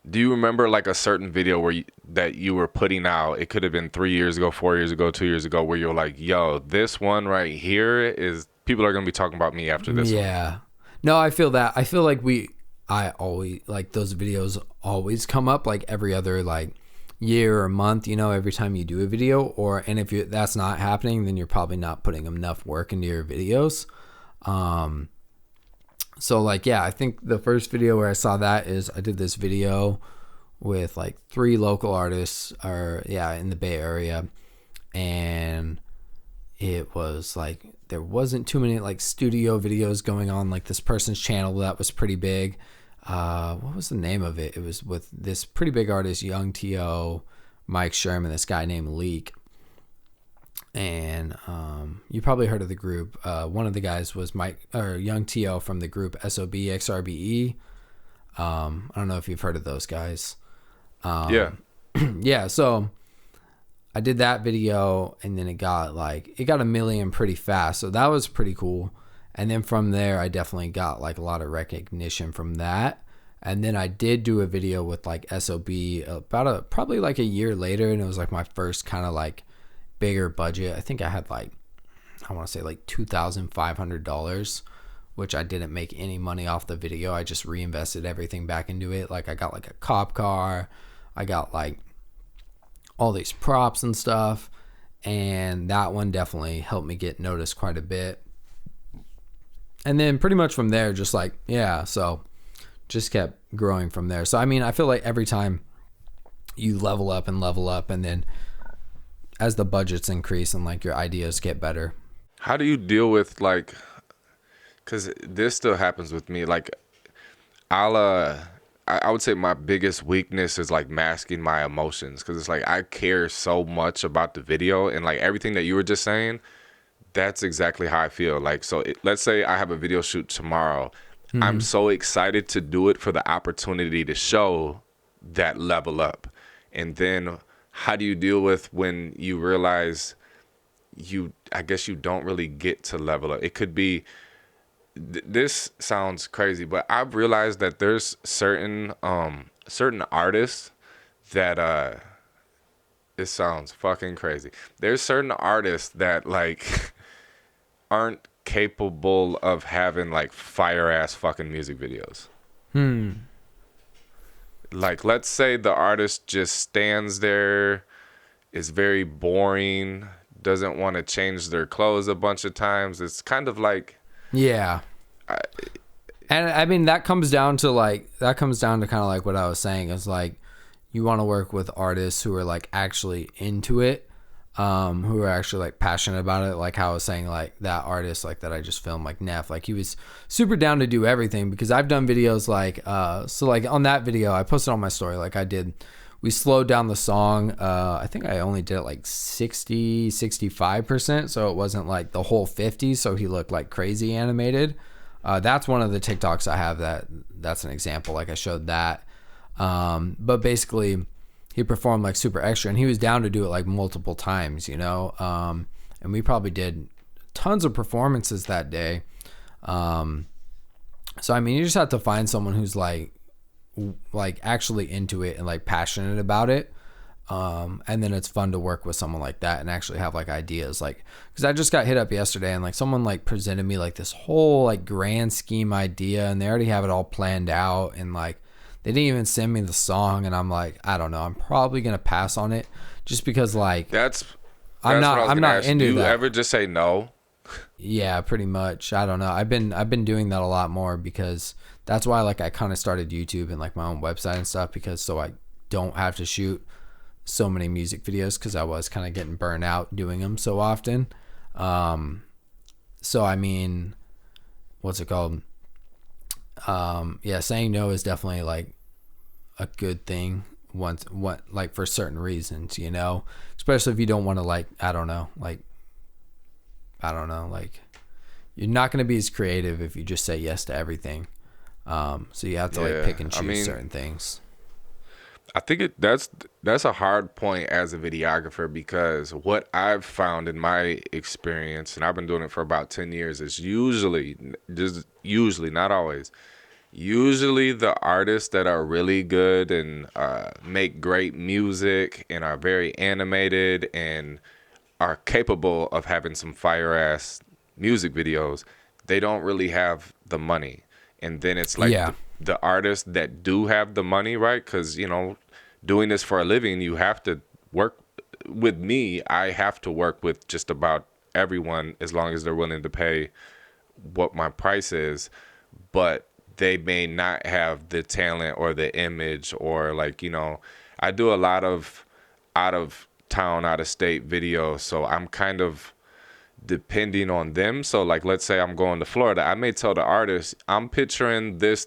Do you remember like a certain video that you were putting out? It could have been 3 years ago, 4 years ago, 2 years ago, where you're like, yo, this one right here is, people are going to be talking about me after this one. Yeah. No, I feel that. I feel like I always, like those videos always come up like every other like year or month, you know, every time you do a video, and if that's not happening, then you're probably not putting enough work into your videos. So like, yeah, I think the first video where I saw that is I did this video with like 3 local artists in the Bay Area. And it was like, there wasn't too many like studio videos going on, like this person's channel that was pretty big. What was the name of it? It was with this pretty big artist, Young T.O., Mike Sherman, this guy named Leak. And you probably heard of the group. One of the guys was Young T.O. from the group SOBXRBE. I don't know if you've heard of those guys. Yeah. Yeah, so I did that video, and then it got a million pretty fast. So that was pretty cool. And then from there, I definitely got like a lot of recognition from that. And then I did do a video with like SOB probably like a year later, and it was like my first kind of like bigger budget. I think I had like, I want to say like $2,500, which I didn't make any money off the video. I just reinvested everything back into it. Like I got like a cop car, I got like all these props and stuff, and that one definitely helped me get noticed quite a bit. And then pretty much from there, just like, yeah, so just kept growing from there. So I mean, I feel like every time you level up, and then as the budgets increase and like your ideas get better. How do you deal with like, because this still happens with me, like I would say my biggest weakness is like masking my emotions, because it's like I care so much about the video, and like everything that you were just saying, that's exactly how I feel. Like, so let's say I have a video shoot tomorrow. Mm-hmm. I'm so excited to do it for the opportunity to show that level up. And then how do you deal with when you realize I guess you don't really get to level up? It could be this sounds crazy, but I've realized that there's certain artists that it sounds fucking crazy. There's certain artists that like aren't capable of having like fire ass fucking music videos. Like, let's say the artist just stands there, is very boring, doesn't want to change their clothes a bunch of times. It's kind of like, Yeah. And I mean, that comes down to kind of like what I was saying is like, you want to work with artists who are like actually into it, who are actually like passionate about it. Like how I was saying, like that artist, like that I just filmed, like Neff, like he was super down to do everything, because I've done videos like, so like on that video, I posted on my story, like we slowed down the song. I think I only did it like 65%. So it wasn't like the whole 50. So he looked like crazy animated. That's one of the TikToks I have that's an example. Like I showed that. But basically he performed like super extra, and he was down to do it like multiple times, you know? And we probably did tons of performances that day. So, I mean, you just have to find someone who's like actually into it and like passionate about it. And then it's fun to work with someone like that and actually have like ideas, like, cause I just got hit up yesterday and like someone like presented me like this whole like grand scheme idea, and they already have it all planned out, and like they didn't even send me the song, and I'm like, I don't know, I'm probably gonna pass on it just because like I'm not into that. Do you ever just say no? Yeah, pretty much. I don't know. I've been doing that a lot more, because that's why like I kind of started YouTube and like my own website and stuff, because so I don't have to shoot so many music videos, because I was kind of getting burnt out doing them so often. So I mean, what's it called? Yeah, saying no is definitely like a good thing like for certain reasons, you know, especially if you don't want to like, I don't know, like you're not going to be as creative if you just say yes to everything. So you have to like pick and choose certain things. I think that's a hard point as a videographer, because what I've found in my experience, and I've been doing it for about 10 years, is usually, not always, usually the artists that are really good and make great music and are very animated and are capable of having some fire ass music videos, they don't really have the money. And then it's like the artists that do have the money, right? Because, you know, doing this for a living, you have to work with me. I have to work with just about everyone as long as they're willing to pay what my price is. But they may not have the talent or the image, or like, you know, I do a lot of out of town, out of state videos. So I'm kind of depending on them. So like, let's say I'm going to Florida, I may tell the artist I'm picturing this,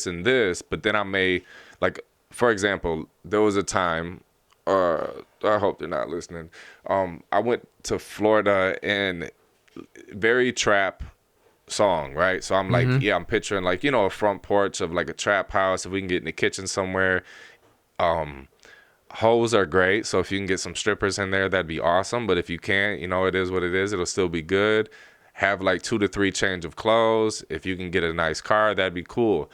and this, but then I may, like, for example, there was a time, I hope they're not listening. I went to Florida, and very trap song, right? So I'm like, I'm picturing like, you know, a front porch of like a trap house. If we can get in the kitchen somewhere, hoes are great. So if you can get some strippers in there, that'd be awesome. But if you can't, you know, it is what it is. It'll still be good. Have like 2 to 3 change of clothes. If you can get a nice car, that'd be cool.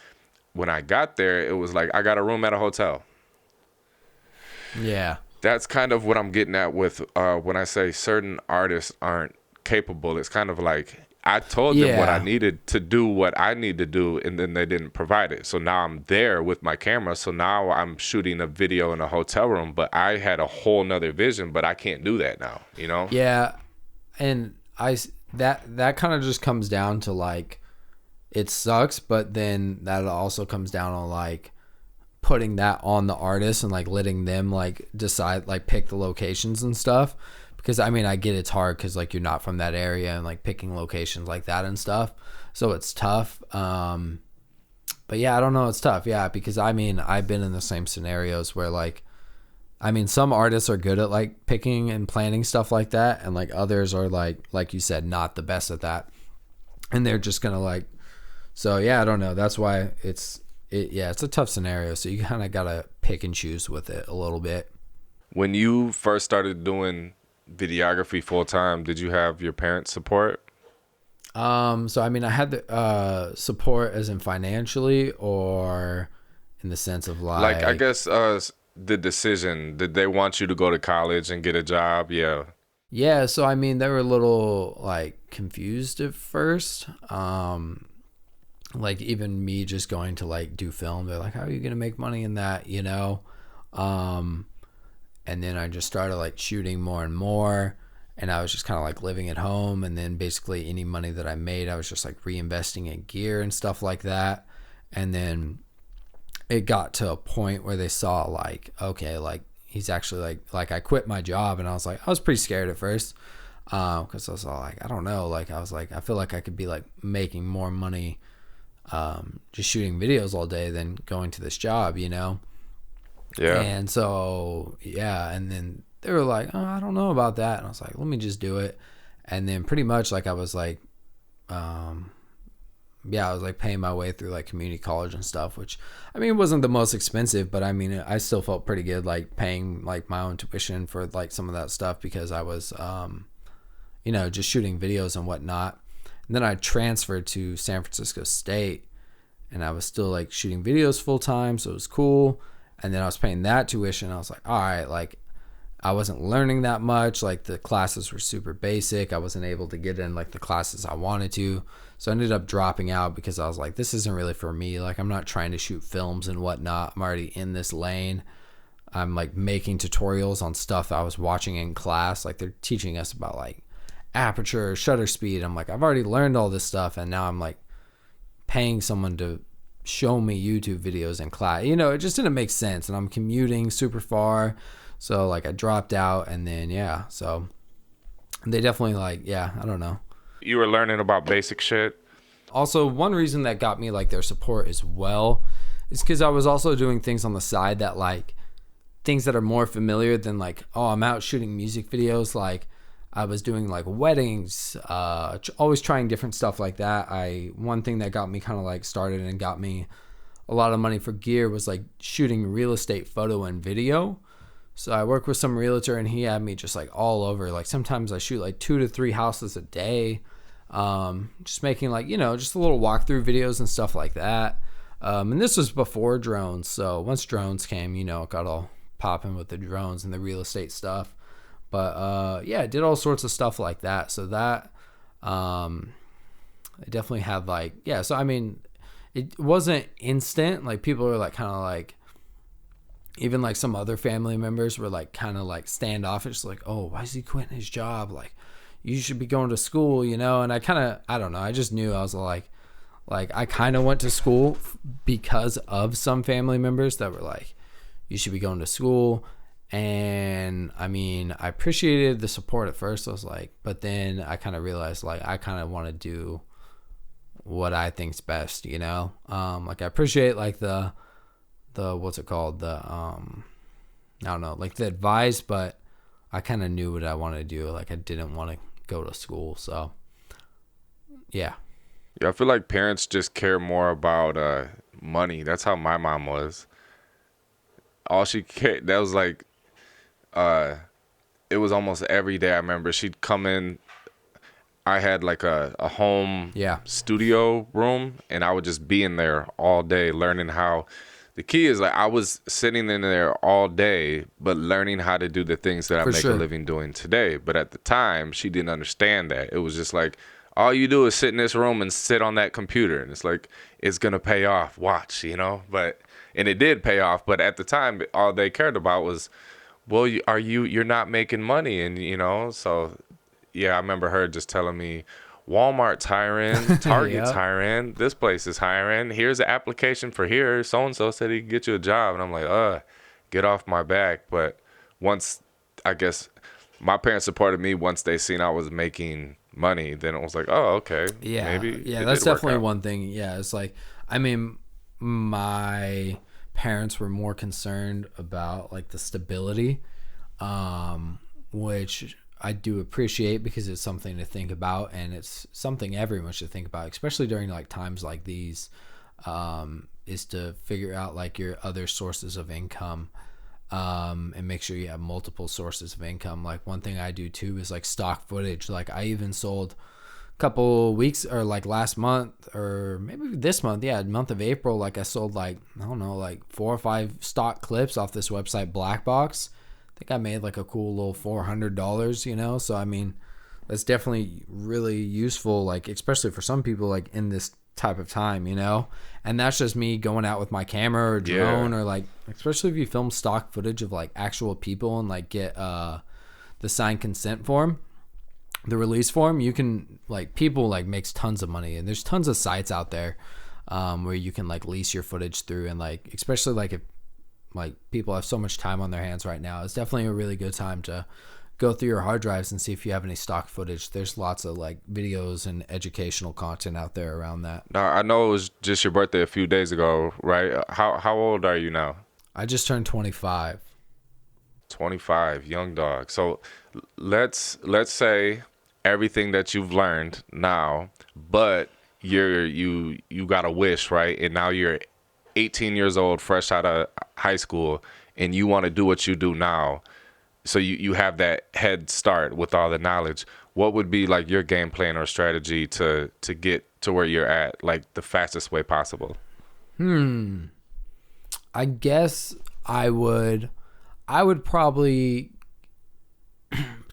When I got there, it was like, I got a room at a hotel. Yeah. That's kind of what I'm getting at with when I say certain artists aren't capable. It's kind of like, I told them what I needed to do, what I need to do, and then they didn't provide it. So now I'm there with my camera. So now I'm shooting a video in a hotel room, but I had a whole nother vision, but I can't do that now, you know? Yeah. And that kind of just comes down to like, it sucks, but then that also comes down to like putting that on the artist and like letting them like decide, like pick the locations and stuff. Because I mean, I get it's hard because like you're not from that area, and like picking locations like that and stuff, so it's tough. But yeah, I don't know, it's tough. Yeah, because I mean, I've been in the same scenarios where like, I mean, some artists are good at like picking and planning stuff like that, and like others are like you said, not the best at that, and they're just gonna like. So yeah, I don't know. That's why it's a tough scenario. So you kind of gotta pick and choose with it a little bit. When you first started doing videography full time, did you have your parents' support? So I mean, I had the support as in financially, or in the sense of Like, I like, guess the decision, did they want you to go to college and get a job? Yeah. yeah. So I mean, they were a little like confused at first. Like even me just going to like do film, they're like, "How are you gonna make money in that?" You know. Um, and then I just started like shooting more and more, and I was just kind of like living at home, and then basically any money that I made I was just like reinvesting in gear and stuff like that. And then it got to a point where they saw like, okay, like he's actually like I quit my job, and I was pretty scared at first, because I was all like, I don't know, like I was like, I feel like I could be like making more money just shooting videos all day than going to this job, you know. Yeah. And so, yeah. And then they were like, oh, I don't know about that. And I was like, let me just do it. And then pretty much like I was like, yeah, I was like paying my way through like community college and stuff, which I mean, it wasn't the most expensive, but I mean, I still felt pretty good like paying like my own tuition for like some of that stuff because I was, you know, just shooting videos and whatnot. And then I transferred to San Francisco State, and I was still like shooting videos full time. So it was cool. And then I was paying that tuition. I was like, all right, like I wasn't learning that much. Like the classes were super basic. I wasn't able to get in like the classes I wanted to. So I ended up dropping out because I was like, this isn't really for me. Like I'm not trying to shoot films and whatnot. I'm already in this lane. I'm like making tutorials on stuff I was watching in class. Like they're teaching us about like aperture, shutter speed. I'm like, I've already learned all this stuff. And now I'm like paying someone to show me YouTube videos in class. You know, it just didn't make sense. And I'm commuting super far. So like I dropped out, and then yeah, so they definitely like, yeah, I don't know. You were learning about basic shit. Also, one reason that got me like their support as well is because I was also doing things on the side that like things that are more familiar than like, oh, I'm out shooting music videos. Like I was doing like weddings, always trying different stuff like that. One thing that got me kind of like started and got me a lot of money for gear was like shooting real estate photo and video. So I work with some realtor, and he had me just like all over. Like sometimes I shoot like 2 to 3 houses a day, just making like, you know, just a little walkthrough videos and stuff like that. And this was before drones. So once drones came, you know, it got all popping with the drones and the real estate stuff. But yeah, I did all sorts of stuff like that. So that I definitely had like, yeah. So I mean, it wasn't instant. Like people were like kind of like, even like some other family members were like kind of like standoffish, like, oh, why is he quitting his job? Like, you should be going to school, you know? And I don't know. I just knew I was like I kind of went to school because of some family members that were like, you should be going to school. And I mean, I appreciated the support at first. I was like, but then I kind of realized like, I kind of want to do what I think's best, you know? Like I appreciate like the what's it called, I don't know, like the advice, but I kind of knew what I wanted to do. Like I didn't want to go to school. So yeah. Yeah, I feel like parents just care more about money. That's how my mom was. All she cared, that was like, it was almost every day. I remember she'd come in. I had like a home Yeah. studio room, and I would just be in there all day learning how. The key is like I was sitting in there all day, but learning how to do the things that I For make sure. a living doing today. But at the time, she didn't understand that. It was just like, all you do is sit in this room and sit on that computer. And it's like, it's going to pay off. Watch, you know? And it did pay off. But at the time, all they cared about was, well, you're not making money. And, you know, so yeah, I remember her just telling me, Walmart's hiring, Target's Yep. hiring, this place is hiring. Here's an application for here. So-and-so said he could get you a job. And I'm like, get off my back. But once, I guess, my parents supported me once they seen I was making money, then it was like, oh, okay. Yeah. Maybe Yeah. it That's did work definitely out. one thing. Yeah. It's like, I mean, my parents were more concerned about like the stability, which I do appreciate because it's something to think about, and it's something everyone should think about, especially during like times like these, is to figure out like your other sources of income, and make sure you have multiple sources of income. Like one thing I do too is like stock footage. Like I even sold couple weeks or like last month or maybe this month, month of April, like I sold like, I don't know, like 4 or 5 stock clips off this website Blackbox. I think I made like a cool little $400, you know? So, I mean, that's definitely really useful, like, especially for some people, like in this type of time, you know? And that's just me going out with my camera or drone or like, especially if you film stock footage of like actual people and like get the signed consent form, the release form, you can like, people like makes tons of money, and there's tons of sites out there where you can like lease your footage through, and like, especially like if like people have so much time on their hands right now, it's definitely a really good time to go through your hard drives and see if you have any stock footage. There's lots of like videos and educational content out there around that. Now, I know it was just your birthday a few days ago, right? How old are you now? I just turned 25. 25, young dog. So let's say everything that you've learned now, but you got a wish, right? And now you're 18 years old, fresh out of high school, and you want to do what you do now. So you have that head start with all the knowledge. What would be like your game plan or strategy to get to where you're at, like the fastest way possible? I guess I would probably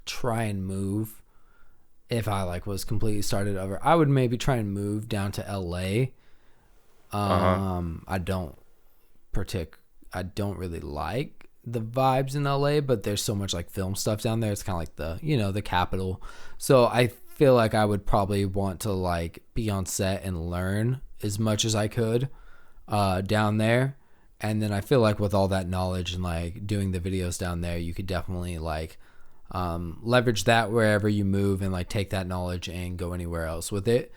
try and move. If I like was completely started over, I would maybe try and move down to LA. I don't really like the vibes in LA, but there's so much like film stuff down there. It's kind of like the, you know, the capital. So I feel like I would probably want to like be on set and learn as much as I could down there. And then I feel like with all that knowledge and like doing the videos down there, you could definitely like leverage that wherever you move and like take that knowledge and go anywhere else with it.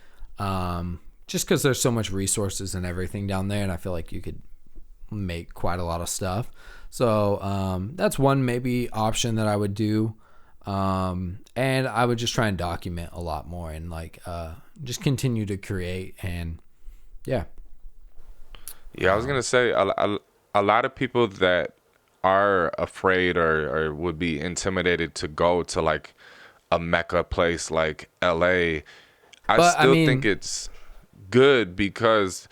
Just because there's so much resources and everything down there, and I feel like you could make quite a lot of stuff. So that's one maybe option that I would do. And I would just try and document a lot more and like just continue to create. And yeah. I was gonna say a lot of people that are afraid or would be intimidated to go to like a mecca place like LA, I mean, think it's good because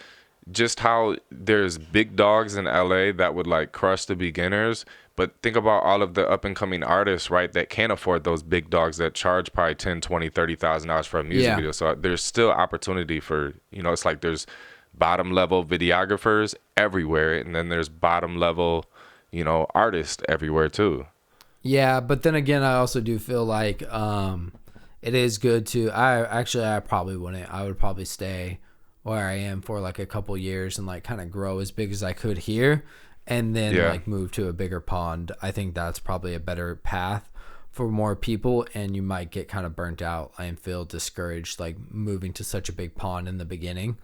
just how there's big dogs in LA that would like crush the beginners, but think about all of the up and coming artists, right, that can't afford those big dogs that charge probably 10, 20, $30,000 for a music video. So there's still opportunity for, you know, it's like there's bottom level videographers everywhere, and then there's bottom level, you know, artists everywhere too. Yeah, but then again, I also do feel like it is good to. I probably wouldn't. I would probably stay where I am for like a couple years and like kind of grow as big as I could here, and then like move to a bigger pond. I think that's probably a better path for more people, and you might get kind of burnt out and feel discouraged like moving to such a big pond in the beginning.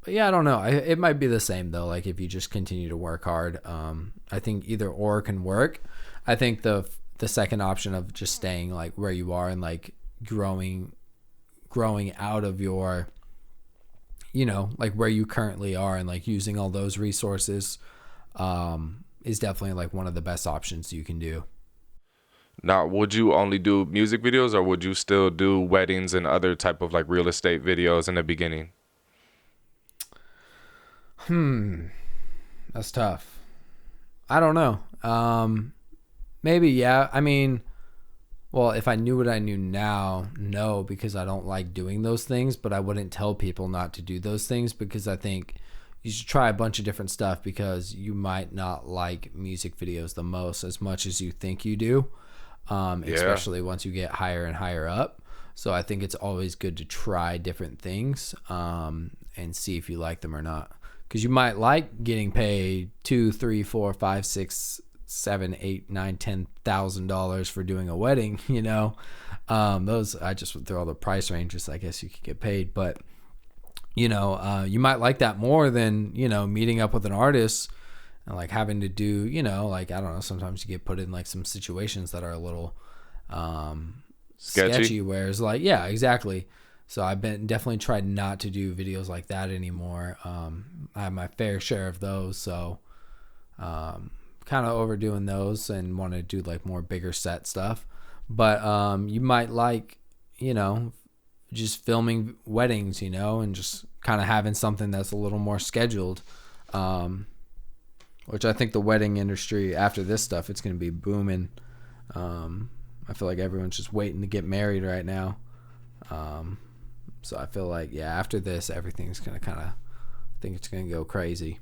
But yeah, I don't know. It might be the same though. Like if you just continue to work hard, I think either or can work. I think the second option of just staying like where you are and like growing out of your, you know, like where you currently are and like using all those resources, is definitely like one of the best options you can do. Now, would you only do music videos, or would you still do weddings and other type of like real estate videos in the beginning? That's tough. I don't know. Maybe, yeah. I mean, well, if I knew what I knew now, no, because I don't like doing those things, but I wouldn't tell people not to do those things because I think you should try a bunch of different stuff because you might not like music videos the most as much as you think you do, especially once you get higher and higher up. So I think it's always good to try different things and see if you like them or not. Because you might like getting paid $2, $3, $4, $5, $6, $7, $8, $9, $10,000 for doing a wedding. You know, those I just would throw all the price ranges. I guess you could get paid, but you know, you might like that more than, you know, meeting up with an artist and like having to do, you know, like I don't know. Sometimes you get put in like some situations that are a little sketchy. Where it's like, yeah, exactly. So I've been definitely tried not to do videos like that anymore. I have my fair share of those, so kind of overdoing those and want to do like more bigger set stuff. But you might like, just filming weddings, and just kind of having something that's a little more scheduled. Which I think the wedding industry after this stuff, it's going to be booming. I feel like everyone's just waiting to get married right now. So I feel like, after this, everything's going to I think it's going to go crazy.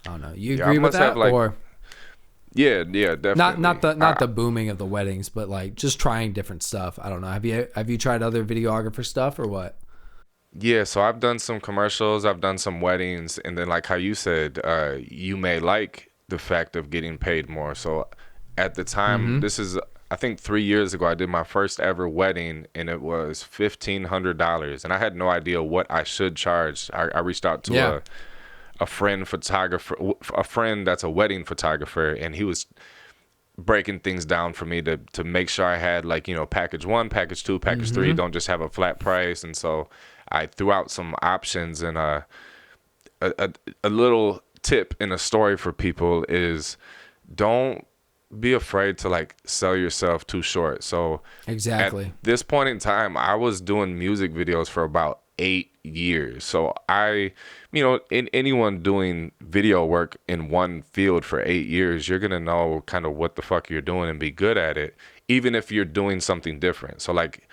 I don't know. You agree with that? Or yeah, definitely. Not the booming of the weddings, but like just trying different stuff. I don't know. Have you tried other videographer stuff or what? Yeah, so I've done some commercials, I've done some weddings, and then like how you said, you may like the fact of getting paid more. So at the time, this is, I think 3 years ago, I did my first ever wedding, and it was $1,500, and I had no idea what I should charge. I reached out to a friend photographer, a friend that's a wedding photographer, and he was breaking things down for me to make sure I had like, package 1, package 2, package 3, don't just have a flat price. And so I threw out some options, and a little tip in a story for people is don't be afraid to like sell yourself too short. So exactly, at this point in time, I was doing music videos for about 8 years. So in anyone doing video work in one field for 8 years, you're going to know kind of what the fuck you're doing and be good at it, even if you're doing something different. So like,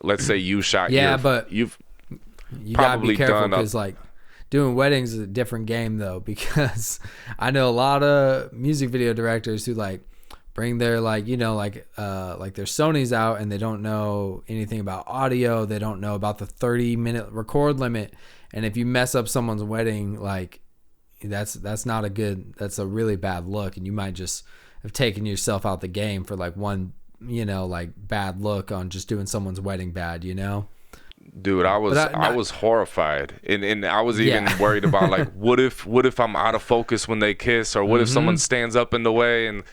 let's say you shot but you gotta be careful because like doing weddings is a different game though, because I know a lot of music video directors who like bring their like their Sonys out, and they don't know anything about audio. They don't know about the 30-minute record limit, and if you mess up someone's wedding, like that's a really bad look, and you might just have taken yourself out the game for like one bad look on just doing someone's wedding bad. Dude, I was horrified, and I was even worried about like what if I'm out of focus when they kiss, or what if someone stands up in the way. And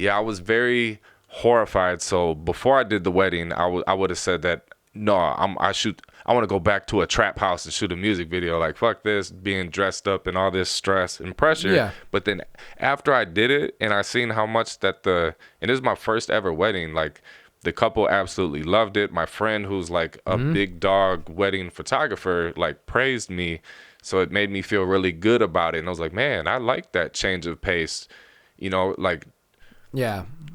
I was very horrified. So before I did the wedding, I would have said that no, I want to go back to a trap house and shoot a music video. Like fuck this, being dressed up and all this stress and pressure. Yeah. But then after I did it, and I seen how much and this is my first ever wedding, like the couple absolutely loved it. My friend, who's like a big dog wedding photographer, like praised me. So it made me feel really good about it. And I was like, man, I like that change of pace, like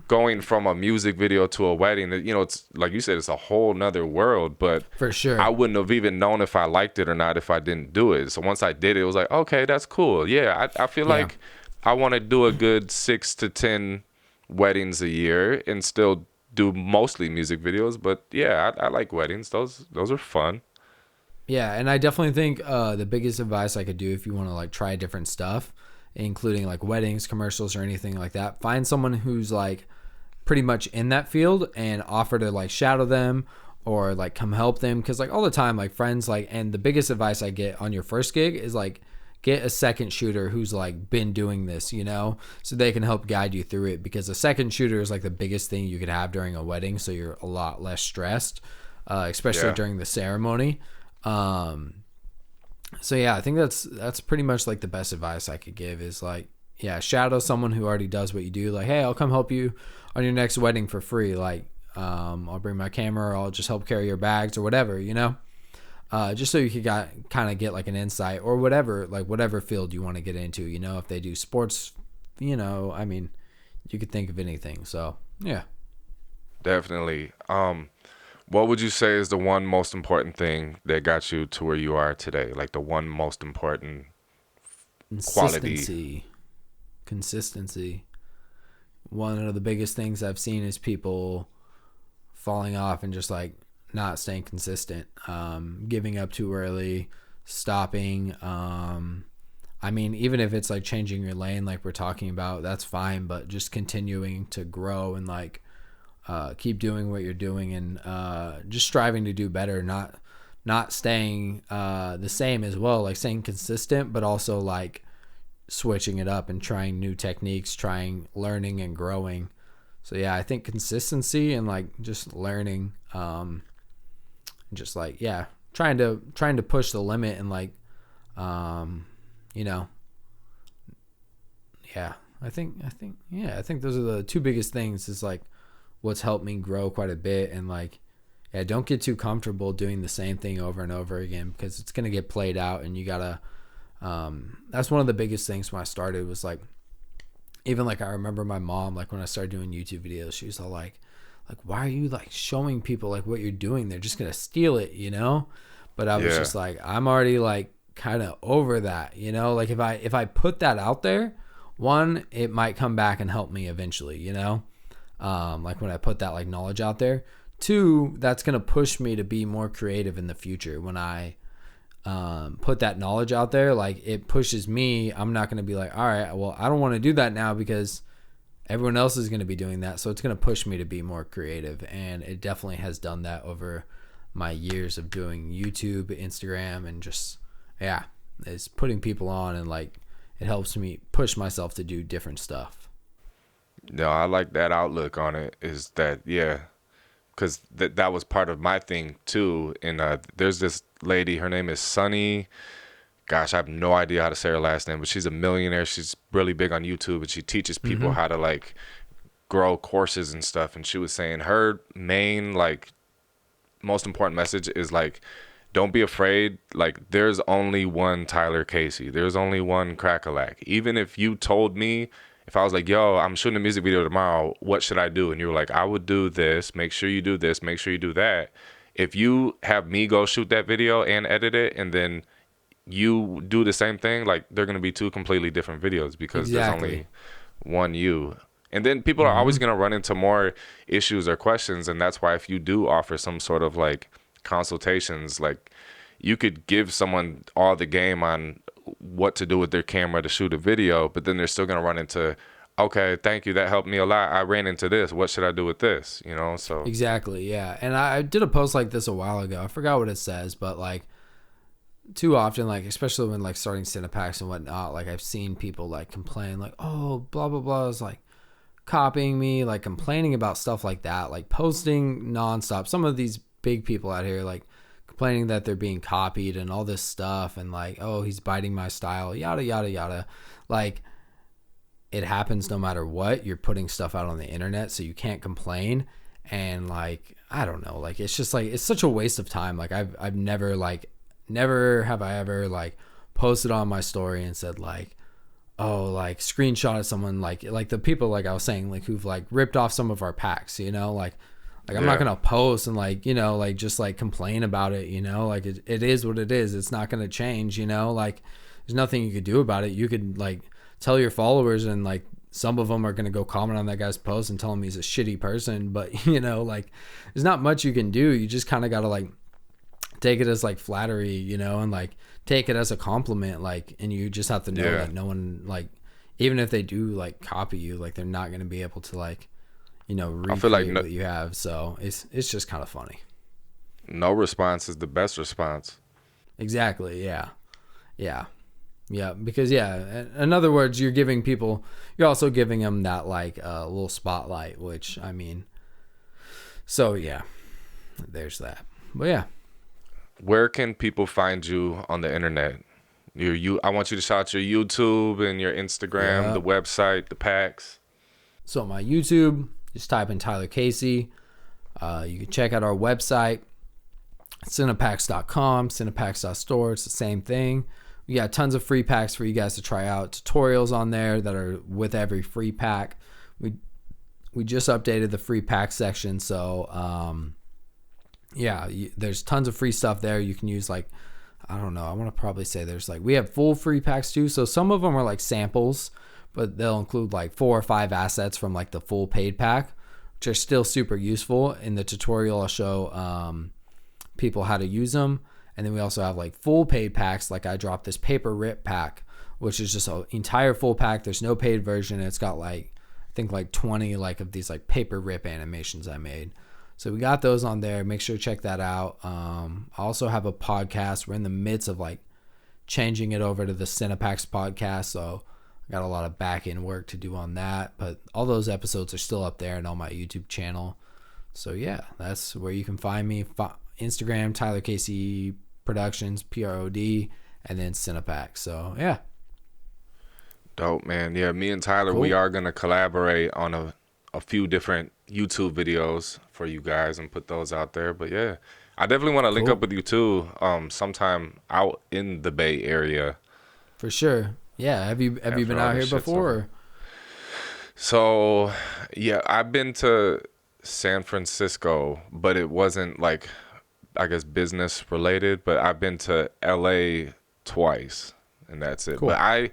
going from a music video to a wedding. It's like you said, it's a whole nother world, but for sure, I wouldn't have even known if I liked it or not if I didn't do it. So once I did it, it was like, okay, that's cool. Yeah. I feel like I want to do a good 6 to 10 weddings a year and still do mostly music videos. But I like weddings. Those are fun. Yeah, and I definitely think the biggest advice I could do if you want to like try different stuff, including like weddings, commercials, or anything like that, find someone who's like pretty much in that field and offer to like shadow them or like come help them. Because like all the time, like friends, like, and the biggest advice I get on your first gig is like get a second shooter who's like been doing this, so they can help guide you through it, because a second shooter is like the biggest thing you could have during a wedding, so you're a lot less stressed, especially during the ceremony. So I think that's pretty much like the best advice I could give is like, shadow someone who already does what you do. Like, hey, I'll come help you on your next wedding for free. Like, I'll bring my camera, or I'll just help carry your bags or whatever, just so you could kind of get like an insight, or whatever field you want to get into, if they do sports, I mean, you could think of anything. So, yeah. Definitely. What would you say is the one most important thing that got you to where you are today? Like the one most important quality? Consistency. One of the biggest things I've seen is people falling off and just like not staying consistent, giving up too early, stopping. I mean, even if it's like changing your lane, like we're talking about, that's fine, but just continuing to grow and like keep doing what you're doing, and just striving to do better, not staying the same as well, like staying consistent, but also like switching it up and trying new techniques, learning and growing. So I think consistency and like just learning, just like trying to push the limit, and like I think those are the two biggest things, is like what's helped me grow quite a bit, and like yeah, don't get too comfortable doing the same thing over and over again, because it's going to get played out, and you got to, that's one of the biggest things when I started was like, even like I remember my mom, like when I started doing YouTube videos, she was all like, why are you like showing people like what you're doing? They're just going to steal it, you know? But I was just like, I'm already like kind of over that, you know? Like if I put that out there, one, it might come back and help me eventually, you know? Like when I put that like knowledge out there. Two, that's going to push me to be more creative in the future. When I put that knowledge out there, like it pushes me. I'm not going to be like, all right, well, I don't want to do that now because everyone else is going to be doing that. So it's going to push me to be more creative. And it definitely has done that over my years of doing YouTube, Instagram, and just, yeah, it's putting people on, and like it helps me push myself to do different stuff. No, I like that outlook on it, is that, yeah, because that was part of my thing too. And there's this lady, her name is Sunny. Gosh, I have no idea how to say her last name, but she's a millionaire. She's really big on YouTube, and she teaches people how to like grow courses and stuff. And she was saying her main, like, most important message is like, don't be afraid. Like, there's only one Tyler Casey. There's only one Cracka. Even if you told me, if I was like, yo, I'm shooting a music video tomorrow, what should I do? And you were like, I would do this. Make sure you do this. Make sure you do that. If you have me go shoot that video and edit it, and then you do the same thing, like, they're going to be two completely different videos, because there's only one you. And then people are always going to run into more issues or questions. And that's why if you do offer some sort of like consultations, like you could give someone all the game on what to do with their camera to shoot a video, but then they're still going to run into, okay, thank you, that helped me a lot. I ran into this. What should I do with this? You know, so. Exactly, yeah. And I did a post like this a while ago. I forgot what it says, but like too often, like especially when like starting CinePacks and whatnot, like I've seen people like complain like, oh, blah, blah, blah is like copying me, like complaining about stuff like that, like posting nonstop. Some of these big people out here like complaining that they're being copied and all this stuff, and like, oh, he's biting my style, yada yada yada. Like, it happens no matter what. You're putting stuff out on the internet, so you can't complain. And like, I don't know, like it's just like, it's such a waste of time. Like I've never have I ever like posted on my story and said like, oh, like screenshot of someone like the people like I was saying, like who've like ripped off some of our packs, you know, like I'm not gonna post and like, you know, like just like complain about it, you know, like it is what it is. It's not gonna change, you know, like there's nothing you could do about it. You could like tell your followers, and like some of them are gonna go comment on that guy's post and tell him he's a shitty person, but you know, like there's not much you can do. You just kind of gotta like take it as like flattery, you know, and like take it as a compliment, like, and you just have to know that no one, like, even if they do like copy you, like they're not going to be able to like, you know, recreate what you have. So it's just kind of funny. No response is the best response. Exactly. Yeah. Because in other words, you're also giving them that like little spotlight, which I mean, so yeah, there's that. But yeah. Where can people find you on the internet? I want you to shout your YouTube and your Instagram, the website, the packs. So my YouTube, just type in Tyler Casey. You can check out our website, CinePacks.com, CinePacks.store. It's the same thing. We got tons of free packs for you guys to try out. Tutorials on there that are with every free pack. We just updated the free pack section, so there's tons of free stuff there. You can use like, I don't know, I want to probably say there's like, we have full free packs too. So some of them are like samples, but they'll include like 4 or 5 assets from like the full paid pack, which are still super useful. In the tutorial, I'll show people how to use them. And then we also have like full paid packs. Like I dropped this paper rip pack, which is just an entire full pack. There's no paid version. It's got like, I think like 20 like of these like paper rip animations I made. So we got those on there. Make sure to check that out. I also have a podcast. We're in the midst of like changing it over to the CinePacks podcast. So I got a lot of back end work to do on that. But all those episodes are still up there and on my YouTube channel. So yeah, that's where you can find me. Instagram, Tyler Casey Productions, PROD, and then CinePacks. So yeah. Dope, man. Yeah, me and Tyler, we are going to collaborate on a a few different YouTube videos for you guys and put those out there. But yeah, I definitely want to link up with you too, sometime out in the Bay Area. For sure. Yeah. Have you been out here before? Or? So, yeah, I've been to San Francisco, but it wasn't like, I guess, business related. But I've been to LA twice, and that's it. Cool. But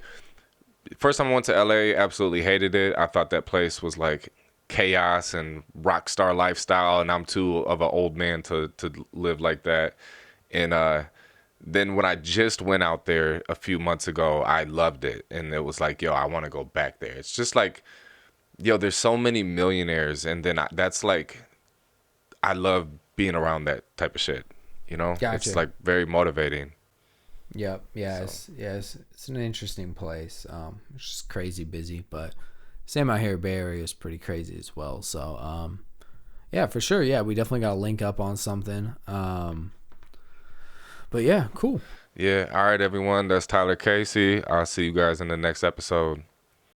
first time I went to LA, absolutely hated it. I thought that place was like chaos and rock star lifestyle, and I'm too of an old man to live like that. And then when I just went out there a few months ago, I loved it, and it was like, yo, I want to go back there. It's just like, yo, there's so many millionaires, and then that's like, I love being around that type of shit. You know, Gotcha. It's like very motivating. Yep. Yeah. So. It's an interesting place. It's just crazy busy, but same out here. Bay Area is pretty crazy as well. So, yeah, for sure. Yeah, we definitely got to link up on something. But yeah, cool. Yeah. All right, everyone. That's Tyler Casey. I'll see you guys in the next episode.